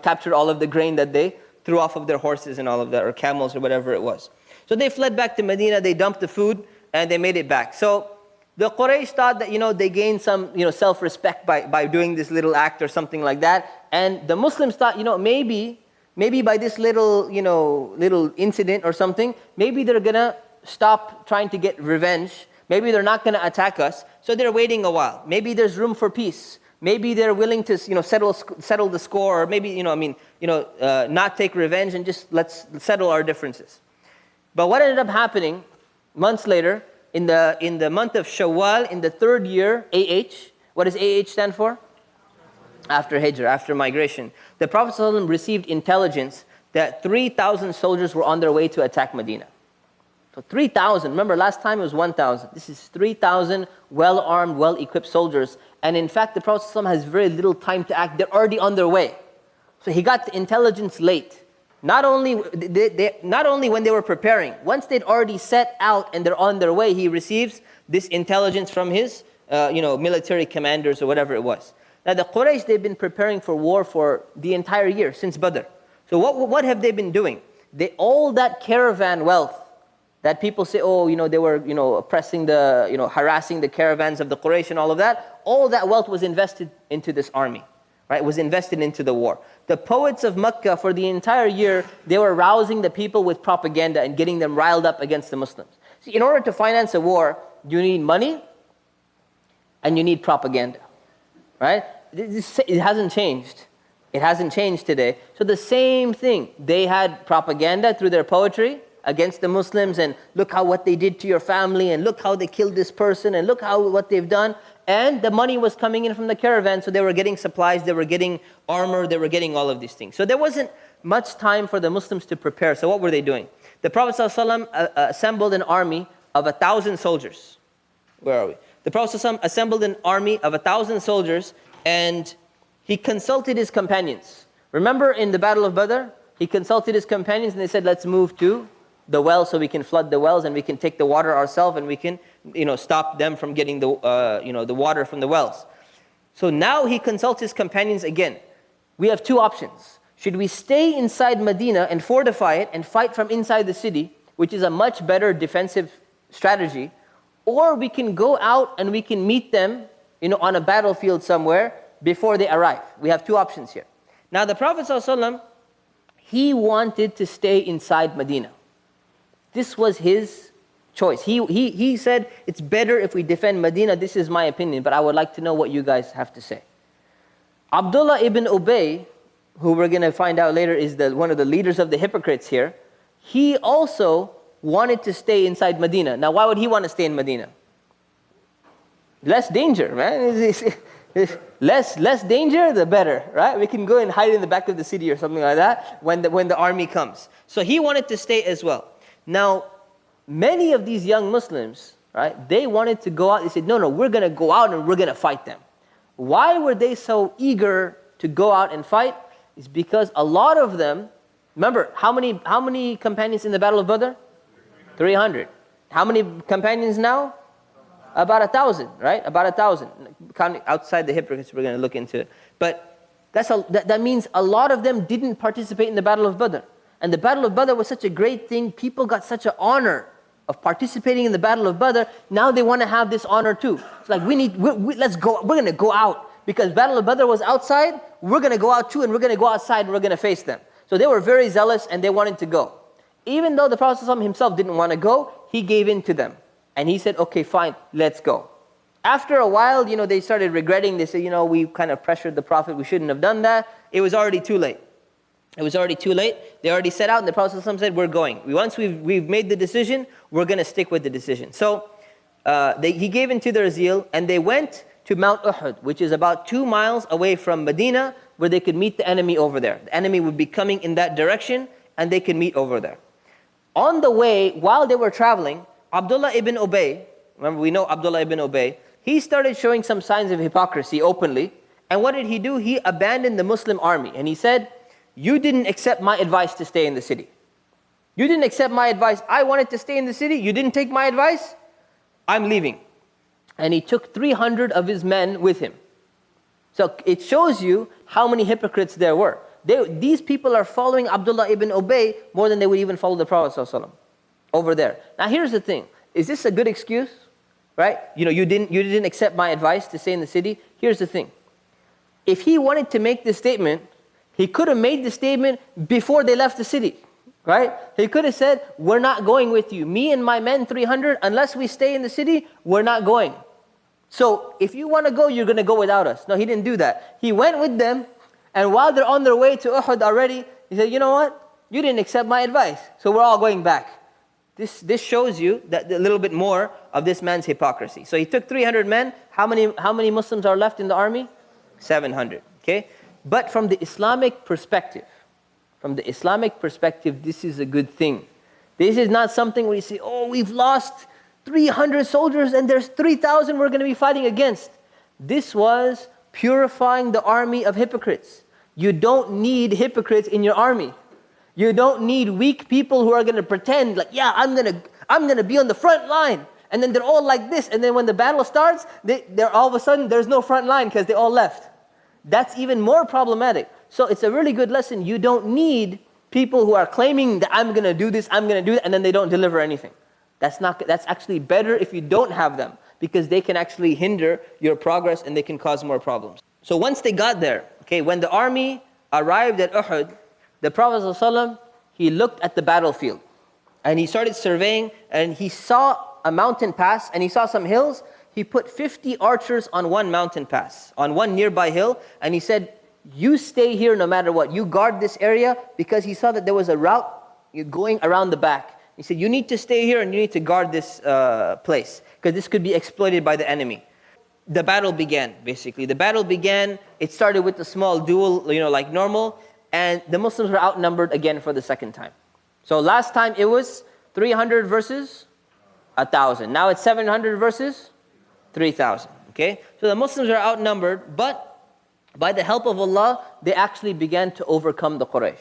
captured all of the grain that they threw off of their horses and all of that, or camels or whatever it was. So they fled back to Medina. They dumped the food and they made it back. So the Quraysh thought that, they gained some, self-respect by doing this little act or something like that. And the Muslims thought, maybe by this little incident or something, maybe they're going to stop trying to get revenge. Maybe they're not going to attack us. So they're waiting a while. Maybe there's room for peace. Maybe they're willing to, settle the score, or maybe, not take revenge and just let's settle our differences. But what ended up happening months later, in the month of Shawwal, in the third year, AH, what does AH stand for? After Hijrah, after migration. The Prophet ﷺ received intelligence that 3,000 soldiers were on their way to attack Medina. So 3,000, remember last time it was 1,000. This is 3,000 well-armed, well-equipped soldiers. And in fact, the Prophet ﷺ has very little time to act. They're already on their way. So he got the intelligence late. Not only when they were preparing, once they'd already set out and they're on their way, he receives this intelligence from his military commanders or whatever it was. Now the Quraysh, they've been preparing for war for the entire year, since Badr. So what have they been doing? All that caravan wealth that people say, they were oppressing harassing the caravans of the Quraysh and all that wealth was invested into this army. Right, was invested into the war. The poets of Mecca, for the entire year, they were rousing the people with propaganda and getting them riled up against the Muslims. See, in order to finance a war, you need money and you need propaganda. Right? It hasn't changed. It hasn't changed today. So the same thing. They had propaganda through their poetry, against the Muslims, and look how what they did to your family, and look how they killed this person, and look how what they've done. And the money was coming in from the caravan, so they were getting supplies, they were getting armor, they were getting all of these things. So there wasn't much time for the Muslims to prepare. So what were they doing? The Prophet ﷺ assembled an army of 1,000 soldiers. Where are we? The Prophet ﷺ assembled an army of 1,000 soldiers, and he consulted his companions. Remember in the Battle of Badr, he consulted his companions and they said, let's move to the well so we can flood the wells and we can take the water ourselves and we can, stop them from getting the water from the wells. So now he consults his companions again. We have two options. Should we stay inside Medina and fortify it and fight from inside the city, which is a much better defensive strategy, or we can go out and we can meet them, on a battlefield somewhere before they arrive. We have two options here. Now the Prophet ﷺ, he wanted to stay inside Medina. This was his choice. He said, it's better if we defend Medina. This is my opinion, but I would like to know what you guys have to say. Abdullah ibn Ubay, who we're going to find out later is one of the leaders of the hypocrites here, he also wanted to stay inside Medina. Now, why would he want to stay in Medina? Less danger, man. Less danger, the better, right? We can go and hide in the back of the city or something like that when the army comes. So he wanted to stay as well. Now, many of these young Muslims, right, they wanted to go out. They said, no, we're going to go out and we're going to fight them. Why were they so eager to go out and fight? It's because a lot of them, remember, how many companions in the Battle of Badr? 300. How many companions now? About 1,000, right? About 1,000. Counting outside the hypocrites, we're going to look into it. But that means a lot of them didn't participate in the Battle of Badr. And the Battle of Badr was such a great thing. People got such an honor of participating in the Battle of Badr. Now they want to have this honor too. It's like, let's go. We're going to go out. Because Battle of Badr was outside, we're going to go out too, and we're going to go outside and we're going to face them. So they were very zealous and they wanted to go. Even though the Prophet ﷺ himself didn't want to go, he gave in to them. And he said, okay, fine, let's go. After a while, they started regretting. They said, we kind of pressured the Prophet. We shouldn't have done that. It was already too late. It was already too late. They already set out and the Prophet ﷺ said, we're going. Once we've made the decision, we're going to stick with the decision. So he gave in to their zeal and they went to Mount Uhud, which is about 2 miles away from Medina, where they could meet the enemy over there. The enemy would be coming in that direction and they could meet over there. On the way, while they were traveling, Abdullah ibn Ubay, remember we know Abdullah ibn Ubay, he started showing some signs of hypocrisy openly. And what did he do? He abandoned the Muslim army. And he said, you didn't accept my advice to stay in the city. You didn't accept my advice. I wanted to stay in the city. You didn't take my advice. I'm leaving. And he took 300 of his men with him. So it shows you how many hypocrites there were. These people are following Abdullah ibn Ubay more than they would even follow the Prophet ﷺ over there. Now here's the thing. Is this a good excuse? Right? You didn't accept my advice to stay in the city. Here's the thing. If he wanted to make this statement, he could have made the statement before they left the city. Right? He could have said, we're not going with you. Me and my men, 300, unless we stay in the city, we're not going. So if you want to go, you're going to go without us. No, he didn't do that. He went with them, and while they're on their way to Uhud already, he said, you know what? You didn't accept my advice, so we're all going back. This shows you that a little bit more of this man's hypocrisy. So he took 300 men. How many Muslims are left in the army? 700. Okay? But from the Islamic perspective, this is a good thing. This is not something where you say, oh, we've lost 300 soldiers and there's 3,000 we're going to be fighting against. This was purifying the army of hypocrites. You don't need hypocrites in your army. You don't need weak people who are going to pretend like, yeah, I'm going to be on the front line. And then they're all like this. And then when the battle starts, they're all of a sudden, there's no front line because they all left. That's even more problematic. So it's a really good lesson. You don't need people who are claiming that I'm going to do this, I'm going to do that, and then they don't deliver anything. That's actually better if you don't have them, because they can actually hinder your progress and they can cause more problems. So once they got there, okay, when the army arrived at Uhud, the Prophet ﷺ, he looked at the battlefield and he started surveying and he saw a mountain pass and he saw some hills. He put 50 archers on one mountain pass, on one nearby hill, and he said, you stay here no matter what. You guard this area, because he saw that there was a route going around the back. He said, you need to stay here and you need to guard this place, because this could be exploited by the enemy. The battle began, basically. The battle began, it started with a small duel, like normal, and the Muslims were outnumbered again for the second time. So last time it was 300 versus 1,000. Now it's 700 versus 3,000, okay? So the Muslims are outnumbered, but by the help of Allah, they actually began to overcome the Quraysh.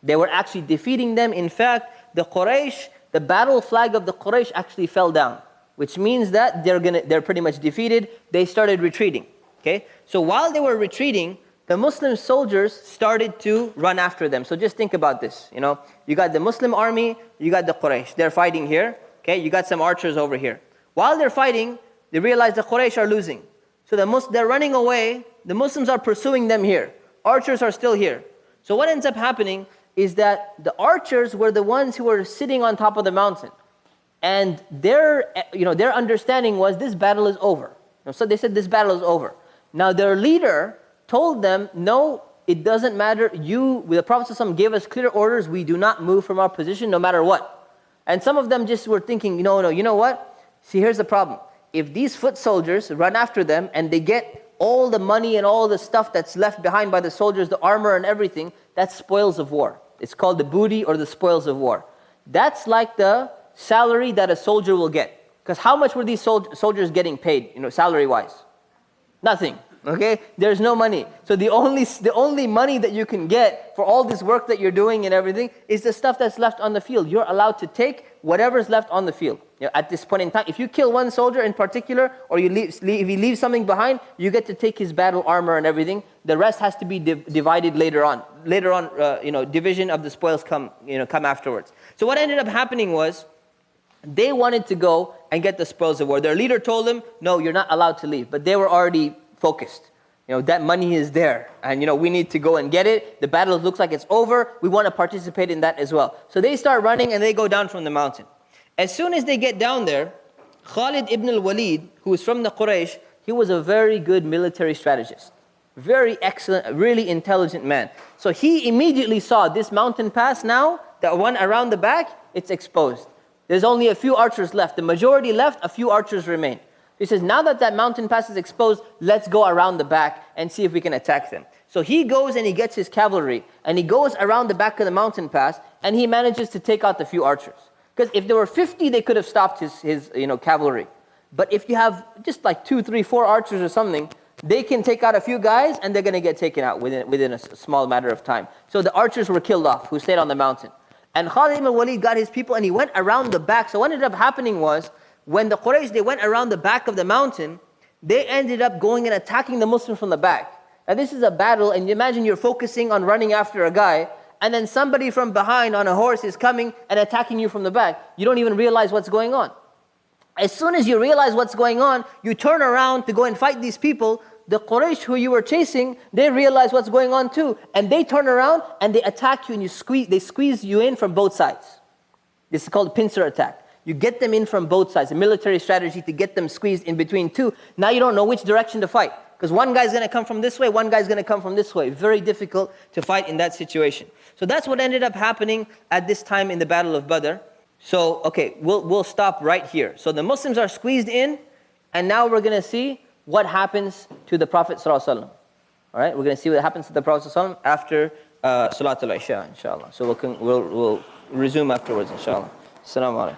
They were actually defeating them. In fact, the Quraysh, the battle flag of the Quraysh actually fell down, which means that they're pretty much defeated. They started retreating, okay? So while they were retreating, the Muslim soldiers started to run after them. So just think about this, You got the Muslim army, you got the Quraysh. They're fighting here, okay? You got some archers over here. While they're fighting, they realize the Quraysh are losing. So they're running away. The Muslims are pursuing them here. Archers are still here. So what ends up happening is that the archers were the ones who were sitting on top of the mountain. And their understanding was this battle is over. So they said this battle is over. Now their leader told them, no, it doesn't matter. The Prophet ﷺ gave us clear orders. We do not move from our position no matter what. And some of them just were thinking, you know what? See, here's the problem. If these foot soldiers run after them and they get all the money and all the stuff that's left behind by the soldiers, the armor and everything, that's spoils of war. It's called the booty or the spoils of war. That's like the salary that a soldier will get. Because how much were these soldiers getting paid, salary-wise? Nothing. Okay, there's no money. So the only money that you can get for all this work that you're doing and everything is the stuff that's left on the field. You're allowed to take whatever's left on the field. At this point in time, if you kill one soldier in particular, or if you leave something behind, you get to take his battle armor and everything. The rest has to be divided later on. Later on, division of the spoils come afterwards. So what ended up happening was, they wanted to go and get the spoils of war. Their leader told them, no, you're not allowed to leave. But they were already focused. That money is there, and we need to go and get it. The battle looks like it's over. We want to participate in that as well. So they start running and they go down from the mountain. As soon as they get down there, Khalid ibn al-Walid, who is from the Quraysh, he was a very good military strategist. Very excellent, really intelligent man. So he immediately saw this mountain pass now, the one around the back, it's exposed. There's only a few archers left. The majority left, a few archers remain. He says, now that mountain pass is exposed, let's go around the back and see if we can attack them. So he goes and he gets his cavalry, and he goes around the back of the mountain pass, and he manages to take out the few archers. Because if there were 50, they could have stopped his cavalry. But if you have just like 2, 3, 4 archers or something, they can take out a few guys, and they're going to get taken out within a small matter of time. So the archers were killed off, who stayed on the mountain. And Khalid ibn Walid got his people, and he went around the back. So what ended up happening was, when the Quraysh, they went around the back of the mountain, they ended up going and attacking the Muslims from the back. Now this is a battle, and you imagine you're focusing on running after a guy, and then somebody from behind on a horse is coming and attacking you from the back. You don't even realize what's going on. As soon as you realize what's going on, you turn around to go and fight these people. The Quraysh who you were chasing, they realize what's going on too. And they turn around and they attack you, and they squeeze you in from both sides. This is called pincer attack. You get them in from both sides, a military strategy to get them squeezed in between two. Now you don't know which direction to fight, because one guy's going to come from this way, one guy's going to come from this way. Very difficult to fight in that situation. So that's what ended up happening at this time in the Battle of Badr. So, okay, we'll stop right here. So the Muslims are squeezed in, and now we're going to see what happens to the Prophet ﷺ. All right, we're going to see what happens to the Prophet ﷺ after Salatul Isha, inshallah. So we'll resume afterwards, inshallah. Assalamu alaikum.